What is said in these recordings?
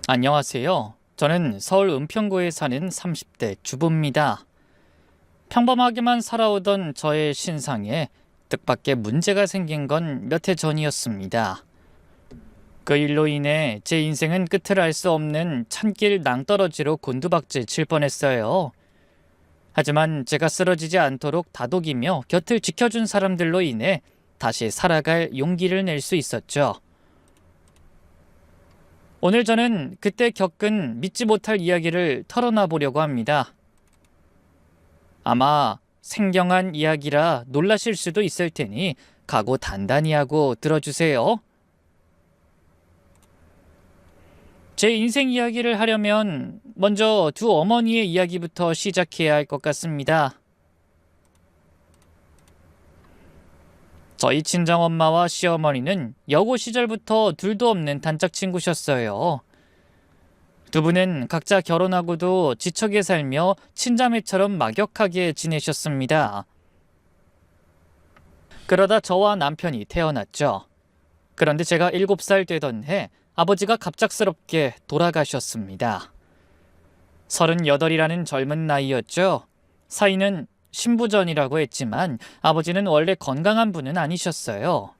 안녕하세요. 저는 서울 은평구에 사는 30대 주부입니다. 평범하게만 살아오던 저의 신상에 뜻밖의 문제가 생긴 건 몇 해 전이었습니다. 그 일로 인해 제 인생은 끝을 알 수 없는 찬길 낭떠러지로 곤두박질 칠 뻔했어요. 하지만 제가 쓰러지지 않도록 다독이며 곁을 지켜준 사람들로 인해 다시 살아갈 용기를 낼 수 있었죠. 오늘 저는 그때 겪은 믿지 못할 이야기를 털어놔 보려고 합니다. 아마 생경한 이야기라 놀라실 수도 있을 테니 각오 단단히 하고 들어주세요. 제 인생 이야기를 하려면 먼저 두 어머니의 이야기부터 시작해야 할 것 같습니다. 저희 친정엄마와 시어머니는 여고 시절부터 둘도 없는 단짝 친구셨어요. 두 분은 각자 결혼하고도 지척에 살며 친자매처럼 막역하게 지내셨습니다. 그러다 저와 남편이 태어났죠. 그런데 제가 7살 되던 해 아버지가 갑작스럽게 돌아가셨습니다. 38이라는 젊은 나이였죠. 사이는 신부전이라고 했지만 아버지는 원래 건강한 분은 아니셨어요.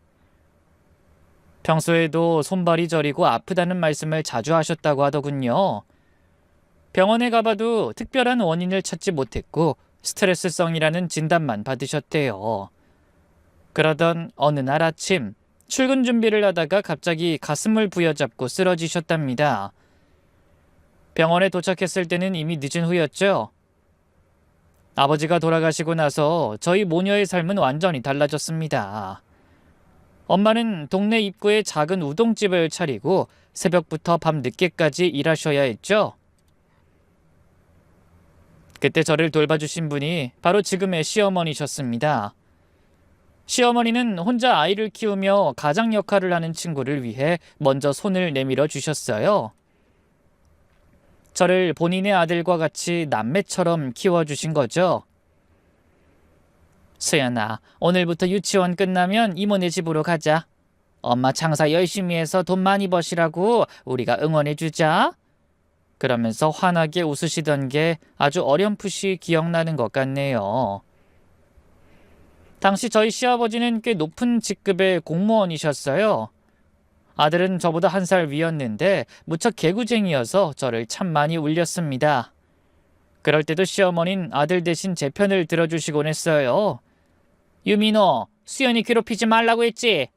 평소에도 손발이 저리고 아프다는 말씀을 자주 하셨다고 하더군요. 병원에 가봐도 특별한 원인을 찾지 못했고 스트레스성이라는 진단만 받으셨대요. 그러던 어느 날 아침 출근 준비를 하다가 갑자기 가슴을 부여잡고 쓰러지셨답니다. 병원에 도착했을 때는 이미 늦은 후였죠. 아버지가 돌아가시고 나서 저희 모녀의 삶은 완전히 달라졌습니다. 엄마는 동네 입구에 작은 우동집을 차리고 새벽부터 밤 늦게까지 일하셔야 했죠. 그때 저를 돌봐주신 분이 바로 지금의 시어머니셨습니다. 시어머니는 혼자 아이를 키우며 가장 역할을 하는 친구를 위해 먼저 손을 내밀어 주셨어요. 저를 본인의 아들과 같이 남매처럼 키워주신 거죠. 수연아, 오늘부터 유치원 끝나면 이모네 집으로 가자. 엄마 장사 열심히 해서 돈 많이 버시라고 우리가 응원해주자. 그러면서 환하게 웃으시던 게 아주 어렴풋이 기억나는 것 같네요. 당시 저희 시아버지는 꽤 높은 직급의 공무원이셨어요. 아들은 저보다 1살 위였는데 무척 개구쟁이여서 저를 참 많이 울렸습니다. 그럴 때도 시어머니는 아들 대신 제 편을 들어주시곤 했어요. 유민호, 수연이 괴롭히지 말라고 했지?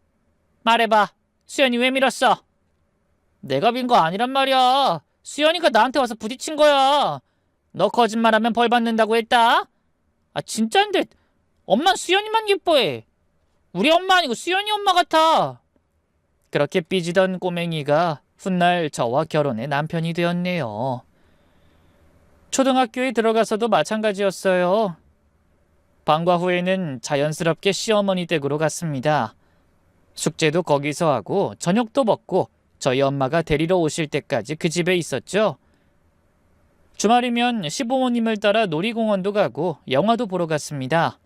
말해봐. 수연이 왜 밀었어? 내가 민 거 아니란 말이야. 수연이가 나한테 와서 부딪힌 거야. 너 거짓말하면 벌 받는다고 했다? 아 진짠데 엄만 수연이만 예뻐해. 우리 엄마 아니고 수연이 엄마 같아. 그렇게 삐지던 꼬맹이가 훗날 저와 결혼해 남편이 되었네요. 초등학교에 들어가서도 마찬가지였어요. 방과 후에는 자연스럽게 시어머니 댁으로 갔습니다. 숙제도 거기서 하고 저녁도 먹고 저희 엄마가 데리러 오실 때까지 그 집에 있었죠. 주말이면 시부모님을 따라 놀이공원도 가고 영화도 보러 갔습니다.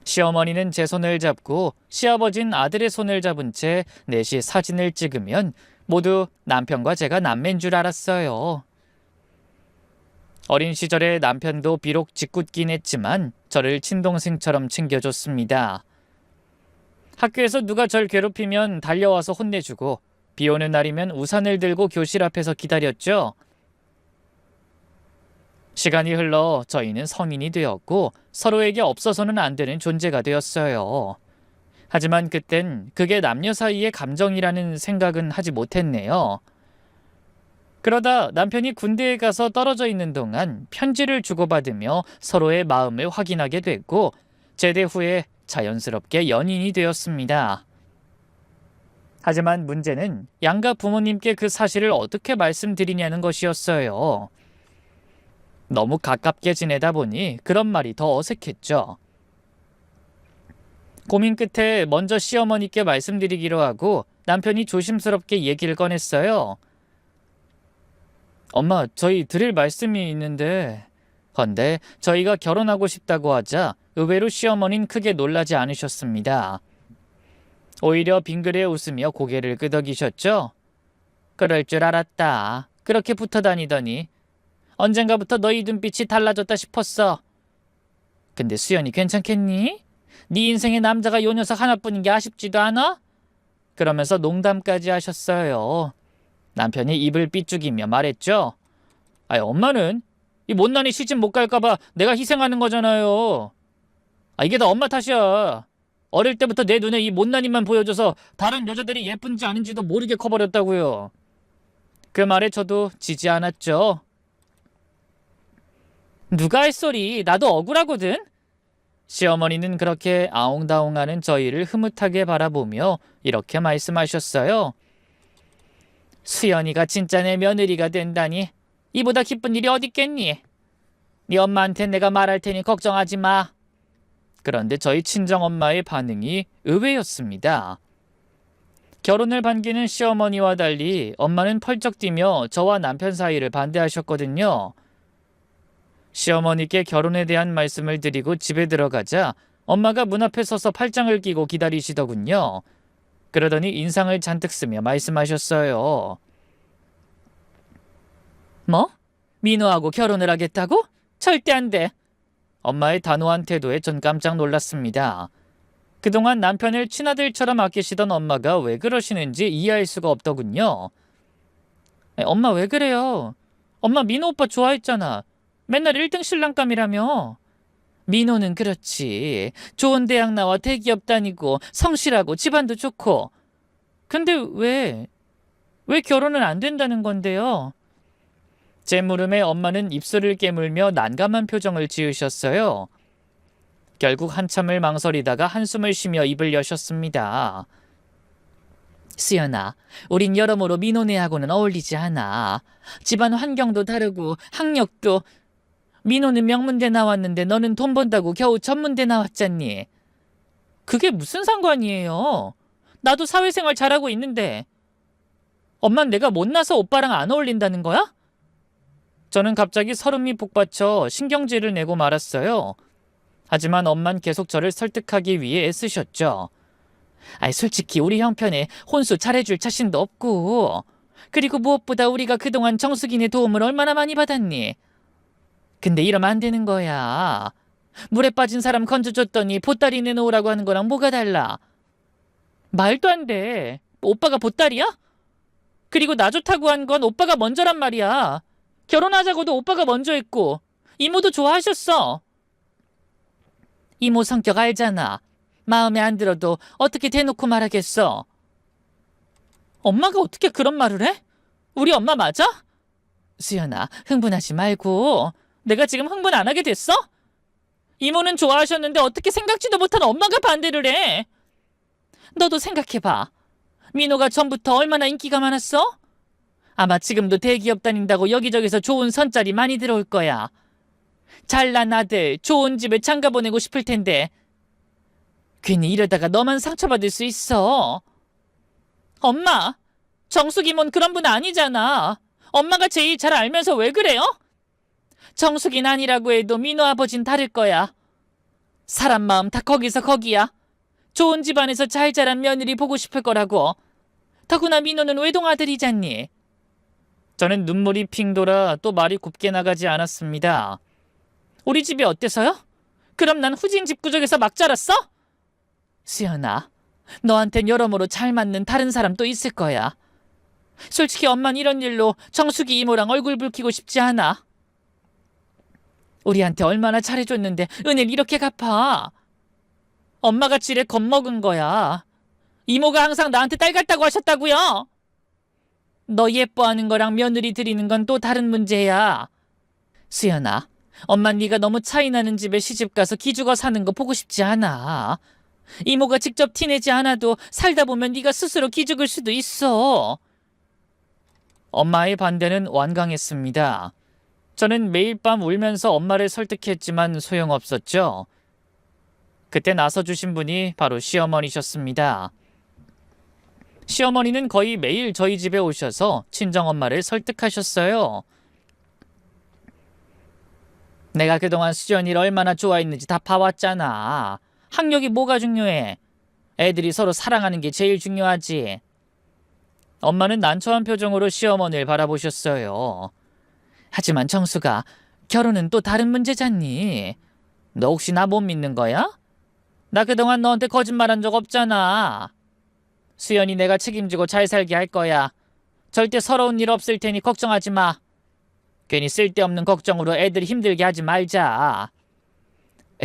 시어머니는 제 손을 잡고 시아버진 아들의 손을 잡은 채 넷이 사진을 찍으면 모두 남편과 제가 남매인 줄 알았어요. 어린 시절에 남편도 비록 짓궂긴 했지만 저를 친동생처럼 챙겨줬습니다. 학교에서 누가 절 괴롭히면 달려와서 혼내주고 비 오는 날이면 우산을 들고 교실 앞에서 기다렸죠. 시간이 흘러 저희는 성인이 되었고 서로에게 없어서는 안 되는 존재가 되었어요. 하지만 그땐 그게 남녀 사이의 감정이라는 생각은 하지 못했네요. 그러다 남편이 군대에 가서 떨어져 있는 동안 편지를 주고받으며 서로의 마음을 확인하게 됐고 제대 후에 자연스럽게 연인이 되었습니다. 하지만 문제는 양가 부모님께 그 사실을 어떻게 말씀드리냐는 것이었어요. 너무 가깝게 지내다 보니 그런 말이 더 어색했죠. 고민 끝에 먼저 시어머니께 말씀드리기로 하고 남편이 조심스럽게 얘기를 꺼냈어요. 엄마, 저희 드릴 말씀이 있는데. 헌데 저희가 결혼하고 싶다고 하자 의외로 시어머니는 크게 놀라지 않으셨습니다. 오히려 빙그레 웃으며 고개를 끄덕이셨죠. 그럴 줄 알았다. 그렇게 붙어 다니더니 언젠가부터 너희 눈빛이 달라졌다 싶었어. 근데 수연이 괜찮겠니? 네 인생에 남자가 요 녀석 하나뿐인 게 아쉽지도 않아? 그러면서 농담까지 하셨어요. 남편이 입을 삐죽이며 말했죠. 아이, 엄마는 이 못난이 시집 못 갈까봐 내가 희생하는 거잖아요. 이게 다 엄마 탓이야. 어릴 때부터 내 눈에 이 못난이만 보여줘서 다른 여자들이 예쁜지 아닌지도 모르게 커버렸다고요. 그 말에 저도 지지 않았죠. 누가 할 소리, 나도 억울하거든. 시어머니는 그렇게 아웅다웅하는 저희를 흐뭇하게 바라보며 이렇게 말씀하셨어요. 수연이가 진짜 내 며느리가 된다니 이보다 기쁜 일이 어딨겠니? 네 엄마한테 내가 말할 테니 걱정하지 마. 그런데 저희 친정엄마의 반응이 의외였습니다. 결혼을 반기는 시어머니와 달리 엄마는 펄쩍 뛰며 저와 남편 사이를 반대하셨거든요. 시어머니께 결혼에 대한 말씀을 드리고 집에 들어가자 엄마가 문 앞에 서서 팔짱을 끼고 기다리시더군요. 그러더니 인상을 잔뜩 쓰며 말씀하셨어요. 뭐? 민호하고 결혼을 하겠다고? 절대 안 돼. 엄마의 단호한 태도에 전 깜짝 놀랐습니다. 그동안 남편을 친아들처럼 아끼시던 엄마가 왜 그러시는지 이해할 수가 없더군요. 엄마 왜 그래요? 엄마 민호 오빠 좋아했잖아. 맨날 1등 신랑감이라며. 민호는 그렇지. 좋은 대학 나와 대기업 다니고 성실하고 집안도 좋고. 근데 왜 결혼은 안 된다는 건데요? 제 물음에 엄마는 입술을 깨물며 난감한 표정을 지으셨어요. 결국 한참을 망설이다가 한숨을 쉬며 입을 여셨습니다. 수연아, 우린 여러모로 민호네하고는 어울리지 않아. 집안 환경도 다르고 학력도. 민호는 명문대 나왔는데 너는 돈 번다고 겨우 전문대 나왔잖니. 그게 무슨 상관이에요? 나도 사회생활 잘하고 있는데. 엄만 내가 못나서 오빠랑 안 어울린다는 거야? 저는 갑자기 설움이 북받쳐 신경질을 내고 말았어요. 하지만 엄만 계속 저를 설득하기 위해 애쓰셨죠. 솔직히 우리 형편에 혼수 잘해줄 자신도 없고, 그리고 무엇보다 우리가 그동안 정숙이네 도움을 얼마나 많이 받았니? 근데 이러면 안 되는 거야. 물에 빠진 사람 건져줬더니 보따리 내놓으라고 하는 거랑 뭐가 달라? 말도 안 돼. 오빠가 보따리야? 그리고 나 좋다고 한 건 오빠가 먼저란 말이야. 결혼하자고도 오빠가 먼저 했고 이모도 좋아하셨어. 이모 성격 알잖아. 마음에 안 들어도 어떻게 대놓고 말하겠어. 엄마가 어떻게 그런 말을 해? 우리 엄마 맞아? 수연아, 흥분하지 말고. 내가 지금 흥분 안 하게 됐어? 이모는 좋아하셨는데 어떻게 생각지도 못한 엄마가 반대를 해? 너도 생각해봐. 민호가 전부터 얼마나 인기가 많았어? 아마 지금도 대기업 다닌다고 여기저기서 좋은 선짜리 많이 들어올 거야. 잘난 아들, 좋은 집에 장가 보내고 싶을 텐데 괜히 이러다가 너만 상처받을 수 있어. 엄마, 정숙 이모는 그런 분 아니잖아. 엄마가 제일 잘 알면서 왜 그래요? 정숙이는 아니라고 해도 민호 아버진 다를 거야. 사람 마음 다 거기서 거기야. 좋은 집안에서 잘 자란 며느리 보고 싶을 거라고. 더구나 민호는 외동아들이잖니. 저는 눈물이 핑 돌아 또 말이 곱게 나가지 않았습니다. 우리 집이 어때서요? 그럼 난 후진 집구석에서 막 자랐어? 수연아, 너한텐 여러모로 잘 맞는 다른 사람 또 있을 거야. 솔직히 엄만 이런 일로 정숙이 이모랑 얼굴 붉히고 싶지 않아. 우리한테 얼마나 잘해줬는데 은혜를 이렇게 갚아. 엄마가 지레 겁먹은 거야. 이모가 항상 나한테 딸 같다고 하셨다고요. 너 예뻐하는 거랑 며느리 드리는 건 또 다른 문제야. 수연아, 엄마 네가 너무 차이 나는 집에 시집가서 기죽어 사는 거 보고 싶지 않아. 이모가 직접 티내지 않아도 살다 보면 네가 스스로 기죽을 수도 있어. 엄마의 반대는 완강했습니다. 저는 매일 밤 울면서 엄마를 설득했지만 소용없었죠. 그때 나서주신 분이 바로 시어머니셨습니다. 시어머니는 거의 매일 저희 집에 오셔서 친정엄마를 설득하셨어요. 내가 그동안 수연이를 얼마나 좋아했는지 다 봐왔잖아. 학력이 뭐가 중요해? 애들이 서로 사랑하는 게 제일 중요하지. 엄마는 난처한 표정으로 시어머니를 바라보셨어요. 하지만 정수가, 결혼은 또 다른 문제잖니. 너 혹시 나 못 믿는 거야? 나 그동안 너한테 거짓말한 적 없잖아. 수연이 내가 책임지고 잘 살게 할 거야. 절대 서러운 일 없을 테니 걱정하지 마. 괜히 쓸데없는 걱정으로 애들 힘들게 하지 말자.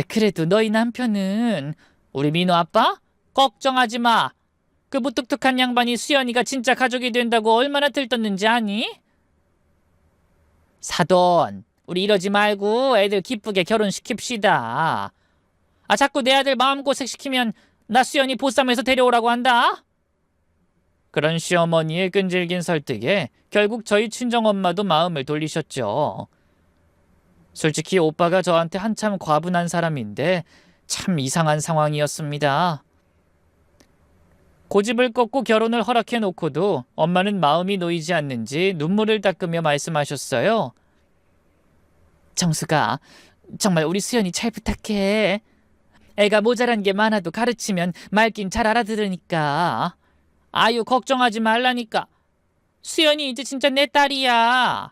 그래도 너희 남편은, 우리 민호 아빠? 걱정하지 마. 그 무뚝뚝한 양반이 수연이가 진짜 가족이 된다고 얼마나 들떴는지 아니? 사돈, 우리 이러지 말고 애들 기쁘게 결혼시킵시다. 자꾸 내 아들 마음고생 시키면 나 수연이 보쌈해서 데려오라고 한다. 그런 시어머니의 끈질긴 설득에 결국 저희 친정엄마도 마음을 돌리셨죠. 솔직히 오빠가 저한테 한참 과분한 사람인데 참 이상한 상황이었습니다. 고집을 꺾고 결혼을 허락해놓고도 엄마는 마음이 놓이지 않는지 눈물을 닦으며 말씀하셨어요. 정수가, 정말 우리 수연이 잘 부탁해. 애가 모자란 게 많아도 가르치면 말긴 잘 알아들으니까. 아유, 걱정하지 말라니까. 수연이 이제 진짜 내 딸이야.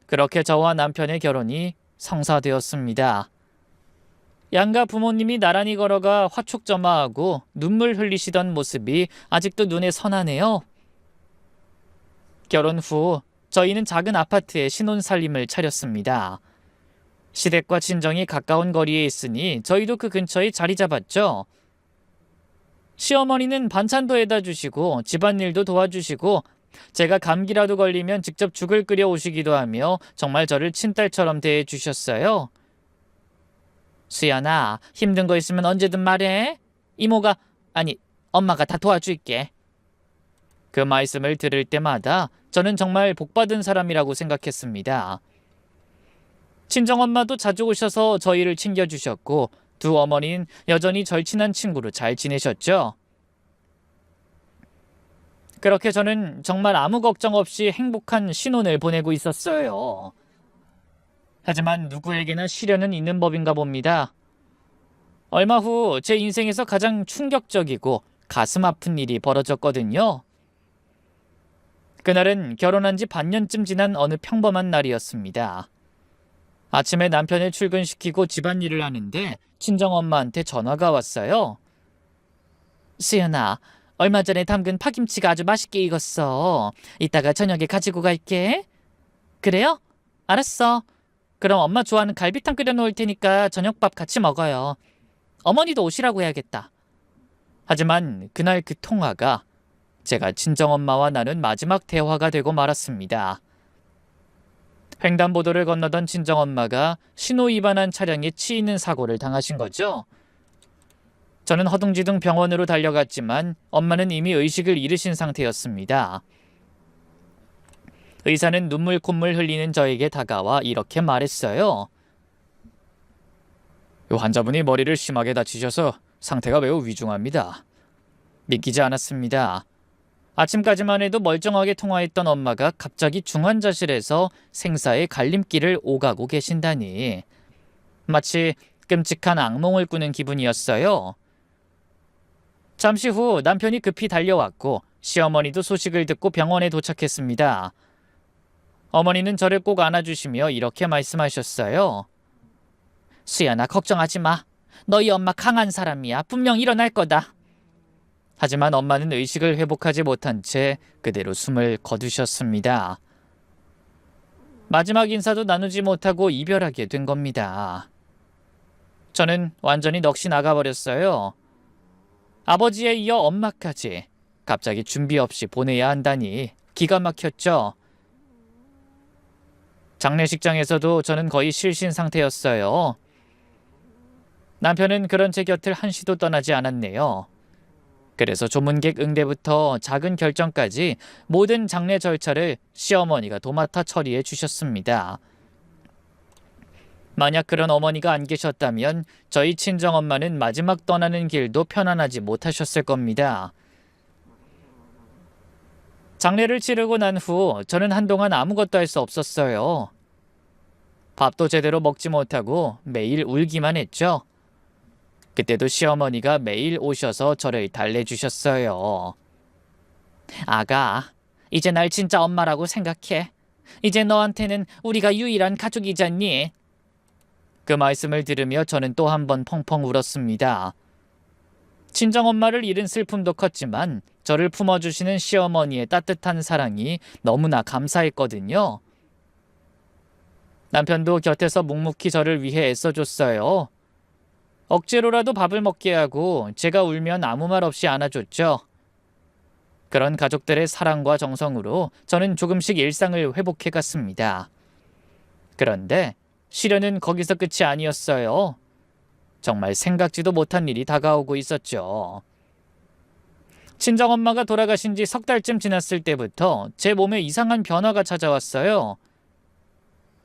그렇게 저와 남편의 결혼이 성사되었습니다. 양가 부모님이 나란히 걸어가 화촉점화하고 눈물 흘리시던 모습이 아직도 눈에 선하네요. 결혼 후 저희는 작은 아파트에 신혼살림을 차렸습니다. 시댁과 친정이 가까운 거리에 있으니 저희도 그 근처에 자리 잡았죠. 시어머니는 반찬도 해다 주시고 집안일도 도와주시고 제가 감기라도 걸리면 직접 죽을 끓여 오시기도 하며 정말 저를 친딸처럼 대해주셨어요. 수연아, 힘든 거 있으면 언제든 말해. 이모가, 아니 엄마가 다 도와줄게. 그 말씀을 들을 때마다 저는 정말 복받은 사람이라고 생각했습니다. 친정엄마도 자주 오셔서 저희를 챙겨주셨고 두 어머니는 여전히 절친한 친구로 잘 지내셨죠. 그렇게 저는 정말 아무 걱정 없이 행복한 신혼을 보내고 있었어요. 하지만 누구에게나 시련은 있는 법인가 봅니다. 얼마 후 제 인생에서 가장 충격적이고 가슴 아픈 일이 벌어졌거든요. 그날은 결혼한 지 반년쯤 지난 어느 평범한 날이었습니다. 아침에 남편을 출근시키고 집안일을 하는데 친정엄마한테 전화가 왔어요. 수연아, 얼마 전에 담근 파김치가 아주 맛있게 익었어. 이따가 저녁에 가지고 갈게. 그래요? 알았어. 그럼 엄마 좋아하는 갈비탕 끓여놓을 테니까 저녁밥 같이 먹어요. 어머니도 오시라고 해야겠다. 하지만 그날 그 통화가 제가 친정엄마와 나눈 마지막 대화가 되고 말았습니다. 횡단보도를 건너던 친정엄마가 신호 위반한 차량에 치이는 사고를 당하신 거죠. 저는 허둥지둥 병원으로 달려갔지만 엄마는 이미 의식을 잃으신 상태였습니다. 의사는 눈물 콧물 흘리는 저에게 다가와 이렇게 말했어요. 환자분이 머리를 심하게 다치셔서 상태가 매우 위중합니다. 믿기지 않았습니다. 아침까지만 해도 멀쩡하게 통화했던 엄마가 갑자기 중환자실에서 생사의 갈림길을 오가고 계신다니. 마치 끔찍한 악몽을 꾸는 기분이었어요. 잠시 후 남편이 급히 달려왔고 시어머니도 소식을 듣고 병원에 도착했습니다. 어머니는 저를 꼭 안아주시며 이렇게 말씀하셨어요. 수연아, 걱정하지 마. 너희 엄마 강한 사람이야. 분명 일어날 거다. 하지만 엄마는 의식을 회복하지 못한 채 그대로 숨을 거두셨습니다. 마지막 인사도 나누지 못하고 이별하게 된 겁니다. 저는 완전히 넋이 나가버렸어요. 아버지에 이어 엄마까지 갑자기 준비 없이 보내야 한다니 기가 막혔죠. 장례식장에서도 저는 거의 실신 상태였어요. 남편은 그런 제 곁을 한시도 떠나지 않았네요. 그래서 조문객 응대부터 작은 결정까지 모든 장례 절차를 시어머니가 도맡아 처리해 주셨습니다. 만약 그런 어머니가 안 계셨다면 저희 친정엄마는 마지막 떠나는 길도 편안하지 못하셨을 겁니다. 장례를 치르고 난 후 저는 한동안 아무것도 할 수 없었어요. 밥도 제대로 먹지 못하고 매일 울기만 했죠. 그때도 시어머니가 매일 오셔서 저를 달래주셨어요. 아가, 이제 날 진짜 엄마라고 생각해. 이제 너한테는 우리가 유일한 가족이잖니. 그 말씀을 들으며 저는 또 한 번 펑펑 울었습니다. 친정엄마를 잃은 슬픔도 컸지만 저를 품어주시는 시어머니의 따뜻한 사랑이 너무나 감사했거든요. 남편도 곁에서 묵묵히 저를 위해 애써줬어요. 억지로라도 밥을 먹게 하고 제가 울면 아무 말 없이 안아줬죠. 그런 가족들의 사랑과 정성으로 저는 조금씩 일상을 회복해갔습니다. 그런데 시련은 거기서 끝이 아니었어요. 정말 생각지도 못한 일이 다가오고 있었죠. 친정엄마가 돌아가신 지 석 달쯤 지났을 때부터 제 몸에 이상한 변화가 찾아왔어요.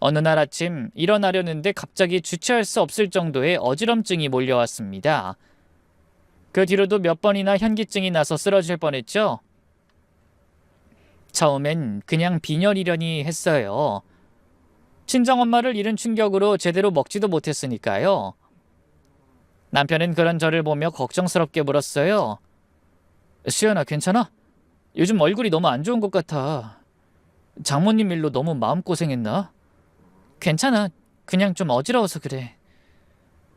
어느 날 아침 일어나려는데 갑자기 주체할 수 없을 정도의 어지럼증이 몰려왔습니다. 그 뒤로도 몇 번이나 현기증이 나서 쓰러질 뻔했죠. 처음엔 그냥 빈혈이려니 했어요. 친정엄마를 잃은 충격으로 제대로 먹지도 못했으니까요. 남편은 그런 저를 보며 걱정스럽게 물었어요. 수연아, 괜찮아? 요즘 얼굴이 너무 안 좋은 것 같아. 장모님 일로 너무 마음고생했나? 괜찮아. 그냥 좀 어지러워서 그래.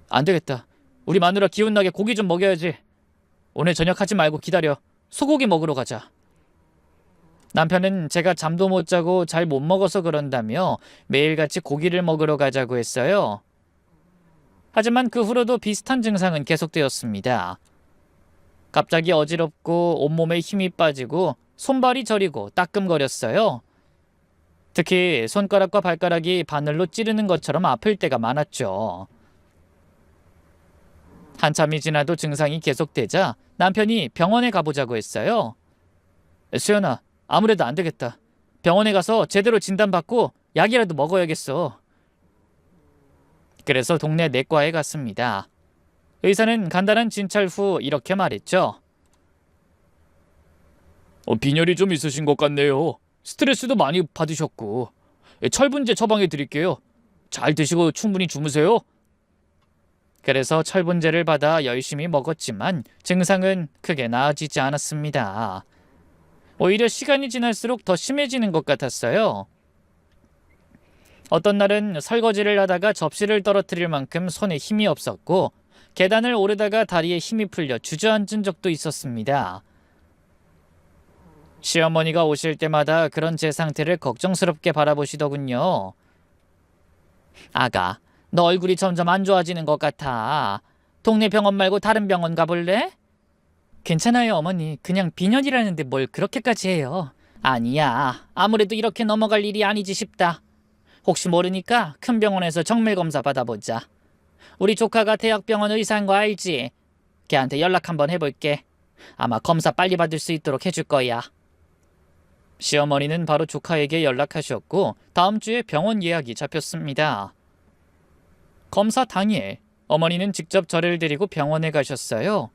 안 되겠다. 우리 마누라 기운나게 고기 좀 먹여야지. 오늘 저녁 하지 말고 기다려. 소고기 먹으러 가자. 남편은 제가 잠도 못 자고 잘 못 먹어서 그런다며 매일같이 고기를 먹으러 가자고 했어요. 하지만 그 후로도 비슷한 증상은 계속되었습니다. 갑자기 어지럽고 온몸에 힘이 빠지고 손발이 저리고 따끔거렸어요. 특히 손가락과 발가락이 바늘로 찌르는 것처럼 아플 때가 많았죠. 한참이 지나도 증상이 계속되자 남편이 병원에 가보자고 했어요. 수연아, 아무래도 안 되겠다. 병원에 가서 제대로 진단받고 약이라도 먹어야겠어. 그래서 동네 내과에 갔습니다. 의사는 간단한 진찰 후 이렇게 말했죠. 빈혈이 좀 있으신 것 같네요. 스트레스도 많이 받으셨고. 철분제 처방해 드릴게요. 잘 드시고 충분히 주무세요. 그래서 철분제를 받아 열심히 먹었지만 증상은 크게 나아지지 않았습니다. 오히려 시간이 지날수록 더 심해지는 것 같았어요. 어떤 날은 설거지를 하다가 접시를 떨어뜨릴 만큼 손에 힘이 없었고 계단을 오르다가 다리에 힘이 풀려 주저앉은 적도 있었습니다. 시어머니가 오실 때마다 그런 제 상태를 걱정스럽게 바라보시더군요. 아가, 너 얼굴이 점점 안 좋아지는 것 같아. 동네 병원 말고 다른 병원 가볼래? 괜찮아요, 어머니. 그냥 빈혈이라는데 뭘 그렇게까지 해요. 아니야. 아무래도 이렇게 넘어갈 일이 아니지 싶다. 혹시 모르니까 큰 병원에서 정밀 검사 받아보자. 우리 조카가 대학병원 의사인 거 알지? 걔한테 연락 한번 해볼게. 아마 검사 빨리 받을 수 있도록 해줄 거야. 시어머니는 바로 조카에게 연락하셨고 다음 주에 병원 예약이 잡혔습니다. 검사 당일 어머니는 직접 저를 데리고 병원에 가셨어요.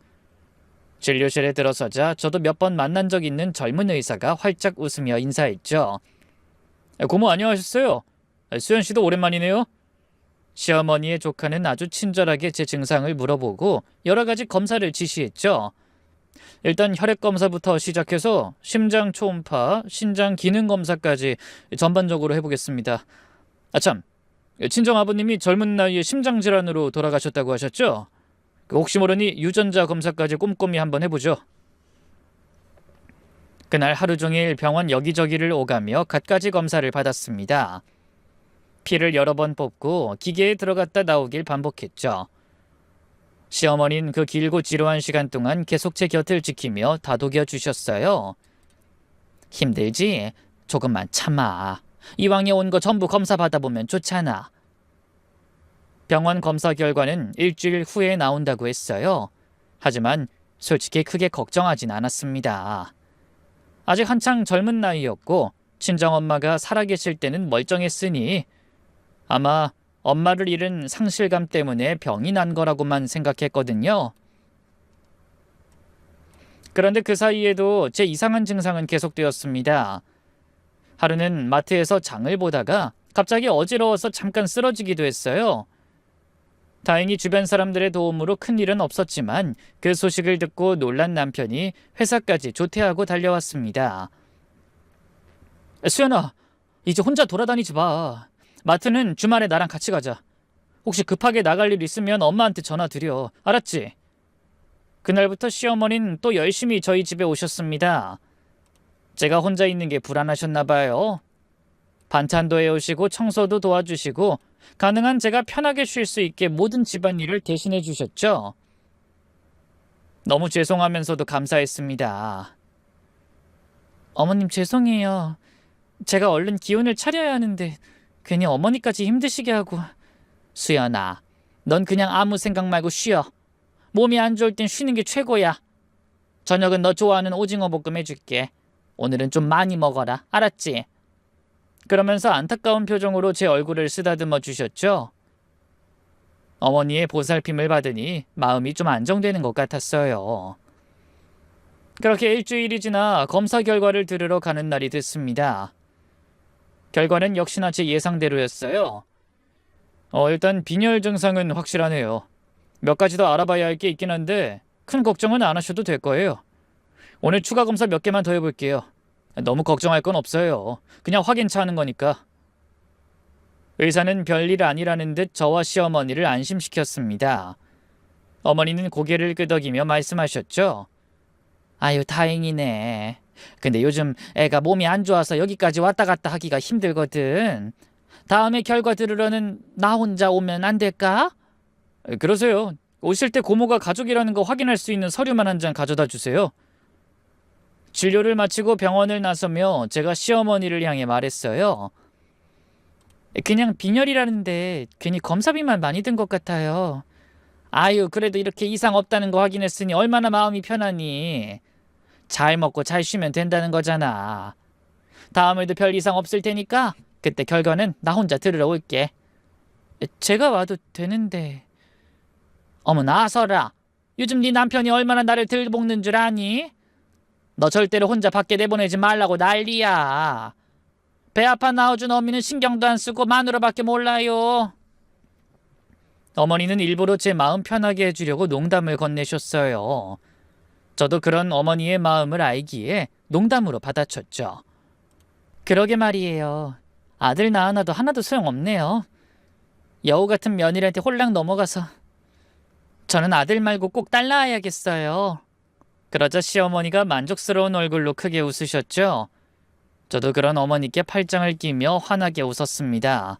진료실에 들어서자 저도 몇 번 만난 적 있는 젊은 의사가 활짝 웃으며 인사했죠. 고모 안녕하셨어요. 수연 씨도 오랜만이네요. 시어머니의 조카는 아주 친절하게 제 증상을 물어보고 여러 가지 검사를 지시했죠. 일단 혈액 검사부터 시작해서 심장 초음파, 신장 기능 검사까지 전반적으로 해보겠습니다. 아참, 친정 아버님이 젊은 나이에 심장 질환으로 돌아가셨다고 하셨죠? 혹시 모르니 유전자 검사까지 꼼꼼히 한번 해보죠. 그날 하루 종일 병원 여기저기를 오가며 갖가지 검사를 받았습니다. 피를 여러 번 뽑고 기계에 들어갔다 나오길 반복했죠. 시어머니는 그 길고 지루한 시간 동안 계속 제 곁을 지키며 다독여 주셨어요. 힘들지? 조금만 참아. 이왕에 온 거 전부 검사 받아보면 좋잖아. 병원 검사 결과는 일주일 후에 나온다고 했어요. 하지만 솔직히 크게 걱정하진 않았습니다. 아직 한창 젊은 나이였고 친정엄마가 살아계실 때는 멀쩡했으니 아마 엄마를 잃은 상실감 때문에 병이 난 거라고만 생각했거든요. 그런데 그 사이에도 제 이상한 증상은 계속되었습니다. 하루는 마트에서 장을 보다가 갑자기 어지러워서 잠깐 쓰러지기도 했어요. 다행히 주변 사람들의 도움으로 큰일은 없었지만 그 소식을 듣고 놀란 남편이 회사까지 조퇴하고 달려왔습니다. 수연아, 이제 혼자 돌아다니지 마. 마트는 주말에 나랑 같이 가자. 혹시 급하게 나갈 일 있으면 엄마한테 전화 드려. 알았지? 그날부터 시어머니는 또 열심히 저희 집에 오셨습니다. 제가 혼자 있는 게 불안하셨나 봐요. 반찬도 해오시고 청소도 도와주시고 가능한 제가 편하게 쉴 수 있게 모든 집안일을 대신해 주셨죠. 너무 죄송하면서도 감사했습니다. 어머님 죄송해요. 제가 얼른 기운을 차려야 하는데 괜히 어머니까지 힘드시게 하고. 수연아, 넌 그냥 아무 생각 말고 쉬어. 몸이 안 좋을 땐 쉬는 게 최고야. 저녁은 너 좋아하는 오징어 볶음 해줄게. 오늘은 좀 많이 먹어라. 알았지? 그러면서 안타까운 표정으로 제 얼굴을 쓰다듬어 주셨죠. 어머니의 보살핌을 받으니 마음이 좀 안정되는 것 같았어요. 그렇게 일주일이 지나 검사 결과를 들으러 가는 날이 됐습니다. 결과는 역시나 제 예상대로였어요. 일단 빈혈 증상은 확실하네요. 몇 가지 더 알아봐야 할 게 있긴 한데 큰 걱정은 안 하셔도 될 거예요. 오늘 추가 검사 몇 개만 더 해볼게요. 너무 걱정할 건 없어요. 그냥 확인차 하는 거니까. 의사는 별일 아니라는 듯 저와 시어머니를 안심시켰습니다. 어머니는 고개를 끄덕이며 말씀하셨죠. 아유, 다행이네. 근데 요즘 애가 몸이 안 좋아서 여기까지 왔다 갔다 하기가 힘들거든. 다음에 결과 들으러는 나 혼자 오면 안 될까? 그러세요. 오실 때 고모가 가족이라는 거 확인할 수 있는 서류만 한 장 가져다 주세요. 진료를 마치고 병원을 나서며 제가 시어머니를 향해 말했어요. 그냥 빈혈이라는데 괜히 검사비만 많이 든 것 같아요. 아유, 그래도 이렇게 이상 없다는 거 확인했으니 얼마나 마음이 편하니. 잘 먹고 잘 쉬면 된다는 거잖아. 다음에도 별 이상 없을 테니까 그때 결과는 나 혼자 들으러 올게. 제가 와도 되는데. 어머, 나서라. 요즘 네 남편이 얼마나 나를 들볶는 줄 아니? 너 절대로 혼자 밖에 내보내지 말라고 난리야. 배 아파 낳아준 어미는 신경도 안 쓰고 마누라밖에 몰라요. 어머니는 일부러 제 마음 편하게 해주려고 농담을 건네셨어요. 저도 그런 어머니의 마음을 알기에 농담으로 받아쳤죠. 그러게 말이에요. 아들 낳아놔도 하나도 소용없네요. 여우 같은 며느리한테 홀랑 넘어가서. 저는 아들 말고 꼭 딸 낳아야겠어요. 그러자 시어머니가 만족스러운 얼굴로 크게 웃으셨죠. 저도 그런 어머니께 팔짱을 끼며 환하게 웃었습니다.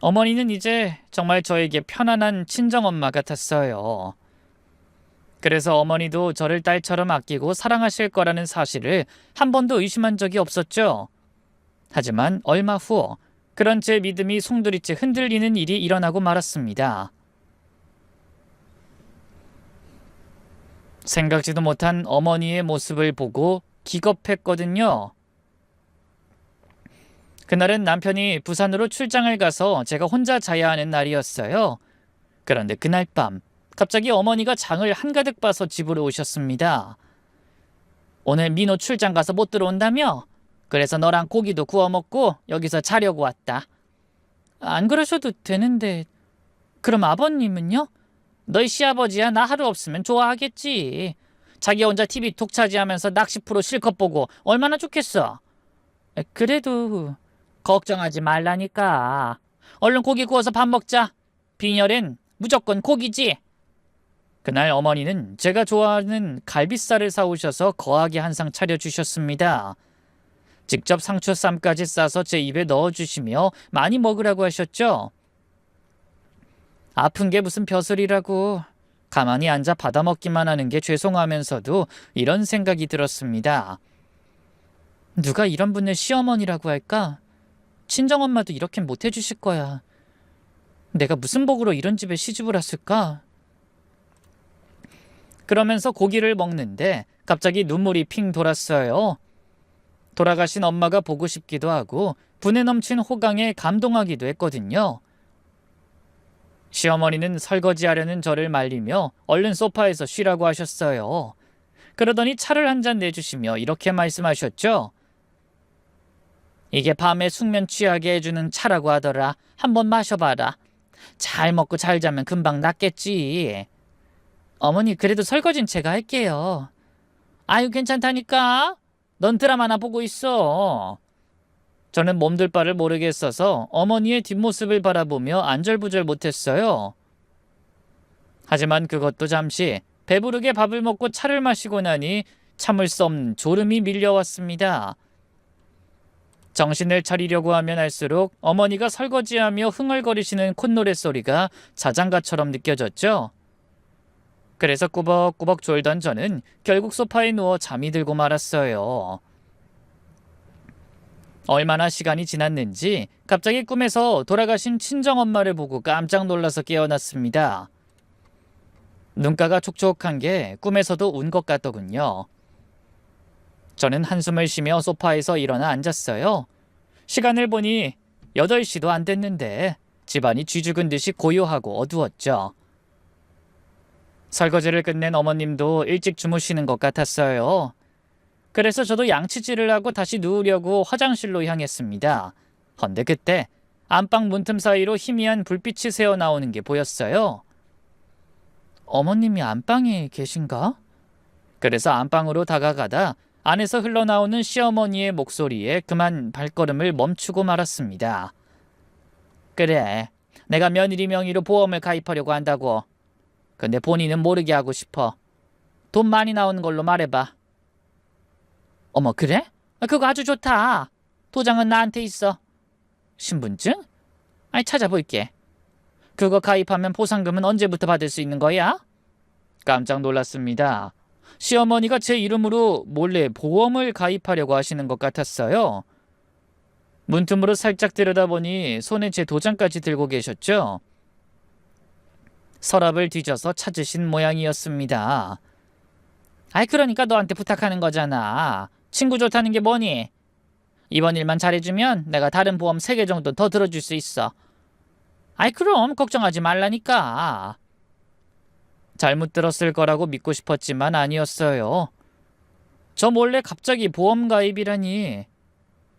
어머니는 이제 정말 저에게 편안한 친정엄마 같았어요. 그래서 어머니도 저를 딸처럼 아끼고 사랑하실 거라는 사실을 한 번도 의심한 적이 없었죠. 하지만 얼마 후 그런 제 믿음이 송두리째 흔들리는 일이 일어나고 말았습니다. 생각지도 못한 어머니의 모습을 보고 기겁했거든요. 그날은 남편이 부산으로 출장을 가서 제가 혼자 자야 하는 날이었어요. 그런데 그날 밤 갑자기 어머니가 장을 한가득 봐서 집으로 오셨습니다. 오늘 민호 출장 가서 못 들어온다며? 그래서 너랑 고기도 구워 먹고 여기서 자려고 왔다. 안 그러셔도 되는데. 그럼 아버님은요? 너희 시아버지야 나 하루 없으면 좋아하겠지. 자기 혼자 TV 독차지하면서 낚시 프로 실컷 보고 얼마나 좋겠어. 그래도 걱정하지 말라니까. 얼른 고기 구워서 밥 먹자. 빈혈엔 무조건 고기지. 그날 어머니는 제가 좋아하는 갈비살을 사오셔서 거하게 한 상 차려주셨습니다. 직접 상추쌈까지 싸서 제 입에 넣어주시며 많이 먹으라고 하셨죠. 아픈 게 무슨 벼슬이라고. 가만히 앉아 받아먹기만 하는 게 죄송하면서도 이런 생각이 들었습니다. 누가 이런 분을 시어머니라고 할까? 친정엄마도 이렇게 못 해주실 거야. 내가 무슨 복으로 이런 집에 시집을 왔을까? 그러면서 고기를 먹는데 갑자기 눈물이 핑 돌았어요. 돌아가신 엄마가 보고 싶기도 하고 분에 넘친 호강에 감동하기도 했거든요. 시어머니는 설거지하려는 저를 말리며 얼른 소파에서 쉬라고 하셨어요. 그러더니 차를 한 잔 내주시며 이렇게 말씀하셨죠. 이게 밤에 숙면 취하게 해주는 차라고 하더라. 한번 마셔봐라. 잘 먹고 잘 자면 금방 낫겠지. 어머니, 그래도 설거지는 제가 할게요. 아유, 괜찮다니까. 넌 드라마나 보고 있어. 저는 몸둘 바를 모르겠어서 어머니의 뒷모습을 바라보며 안절부절 못했어요. 하지만 그것도 잠시 배부르게 밥을 먹고 차를 마시고 나니 참을 수 없는 졸음이 밀려왔습니다. 정신을 차리려고 하면 할수록 어머니가 설거지하며 흥얼거리시는 콧노래 소리가 자장가처럼 느껴졌죠. 그래서 꾸벅꾸벅 졸던 저는 결국 소파에 누워 잠이 들고 말았어요. 얼마나 시간이 지났는지 갑자기 꿈에서 돌아가신 친정엄마를 보고 깜짝 놀라서 깨어났습니다. 눈가가 촉촉한 게 꿈에서도 운 것 같더군요. 저는 한숨을 쉬며 소파에서 일어나 앉았어요. 시간을 보니 8시도 안 됐는데 집안이 쥐죽은 듯이 고요하고 어두웠죠. 설거지를 끝낸 어머님도 일찍 주무시는 것 같았어요. 그래서 저도 양치질을 하고 다시 누우려고 화장실로 향했습니다. 헌데 그때 안방 문틈 사이로 희미한 불빛이 새어나오는 게 보였어요. 어머님이 안방에 계신가? 그래서 안방으로 다가가다 안에서 흘러나오는 시어머니의 목소리에 그만 발걸음을 멈추고 말았습니다. 그래, 내가 며느리 명의로 보험을 가입하려고 한다고. 근데 본인은 모르게 하고 싶어. 돈 많이 나오는 걸로 말해봐. 어머, 그래? 그거 아주 좋다. 도장은 나한테 있어. 신분증? 아니, 찾아볼게. 그거 가입하면 보상금은 언제부터 받을 수 있는 거야? 깜짝 놀랐습니다. 시어머니가 제 이름으로 몰래 보험을 가입하려고 하시는 것 같았어요. 문틈으로 살짝 들여다보니 손에 제 도장까지 들고 계셨죠. 서랍을 뒤져서 찾으신 모양이었습니다. 아이, 그러니까 너한테 부탁하는 거잖아. 친구 좋다는 게 뭐니? 이번 일만 잘해주면 내가 다른 보험 3개 정도 더 들어줄 수 있어. 아이, 그럼 걱정하지 말라니까. 잘못 들었을 거라고 믿고 싶었지만 아니었어요. 저 몰래 갑자기 보험 가입이라니.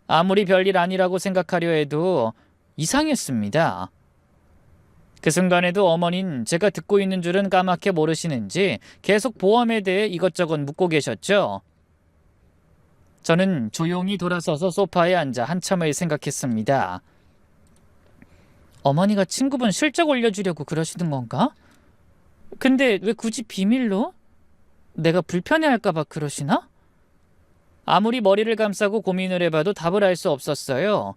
아무리 별일 아니라고 생각하려 해도 이상했습니다. 그 순간에도 어머닌 제가 듣고 있는 줄은 까맣게 모르시는지 계속 보험에 대해 이것저것 묻고 계셨죠. 저는 조용히 돌아서서 소파에 앉아 한참을 생각했습니다. 어머니가 친구분 실적 올려주려고 그러시는 건가? 근데 왜 굳이 비밀로? 내가 불편해할까봐 그러시나? 아무리 머리를 감싸고 고민을 해봐도 답을 알 수 없었어요.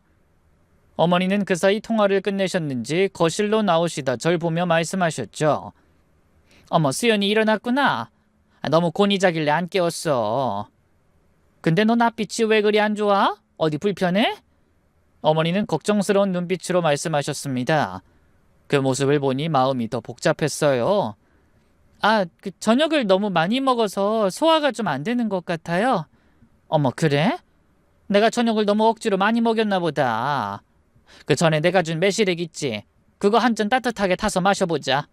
어머니는 그 사이 통화를 끝내셨는지 거실로 나오시다 절 보며 말씀하셨죠. 어머, 수연이 일어났구나. 너무 곤히 자길래 안 깨웠어. 근데 너 낯빛이 왜 그리 안 좋아? 어디 불편해? 어머니는 걱정스러운 눈빛으로 말씀하셨습니다. 그 모습을 보니 마음이 더 복잡했어요. 저녁을 너무 많이 먹어서 소화가 좀 안 되는 것 같아요. 어머, 그래? 내가 저녁을 너무 억지로 많이 먹였나 보다. 그 전에 내가 준 매실액 있지? 그거 한 잔 따뜻하게 타서 마셔보자.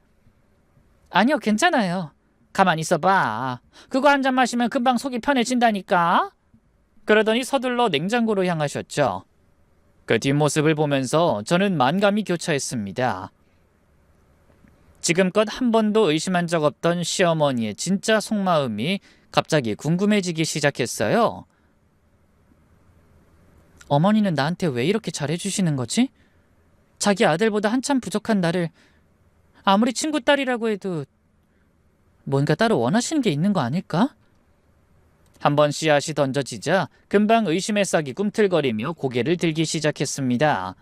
아니요, 괜찮아요. 가만히 있어봐. 그거 한 잔 마시면 금방 속이 편해진다니까. 그러더니 서둘러 냉장고로 향하셨죠. 그 뒷모습을 보면서 저는 만감이 교차했습니다. 지금껏 한 번도 의심한 적 없던 시어머니의 진짜 속마음이 갑자기 궁금해지기 시작했어요. 어머니는 나한테 왜 이렇게 잘해주시는 거지? 자기 아들보다 한참 부족한 나를 아무리 친구 딸이라고 해도 뭔가 따로 원하시는 게 있는 거 아닐까? 한번 씨앗이 던져지자 금방 의심의 싹이 꿈틀거리며 고개를 들기 시작했습니다.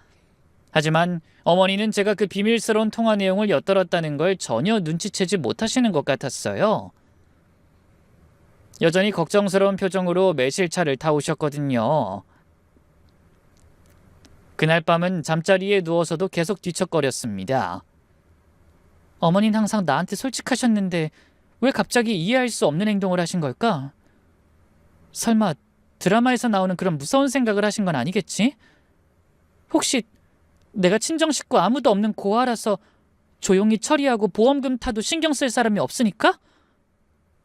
하지만 어머니는 제가 그 비밀스러운 통화 내용을 엿들었다는 걸 전혀 눈치채지 못하시는 것 같았어요. 여전히 걱정스러운 표정으로 매실차를 타오셨거든요. 그날 밤은 잠자리에 누워서도 계속 뒤척거렸습니다. 어머니는 항상 나한테 솔직하셨는데 왜 갑자기 이해할 수 없는 행동을 하신 걸까? 설마 드라마에서 나오는 그런 무서운 생각을 하신 건 아니겠지? 혹시 내가 친정 식구 아무도 없는 고아라서 조용히 처리하고 보험금 타도 신경 쓸 사람이 없으니까?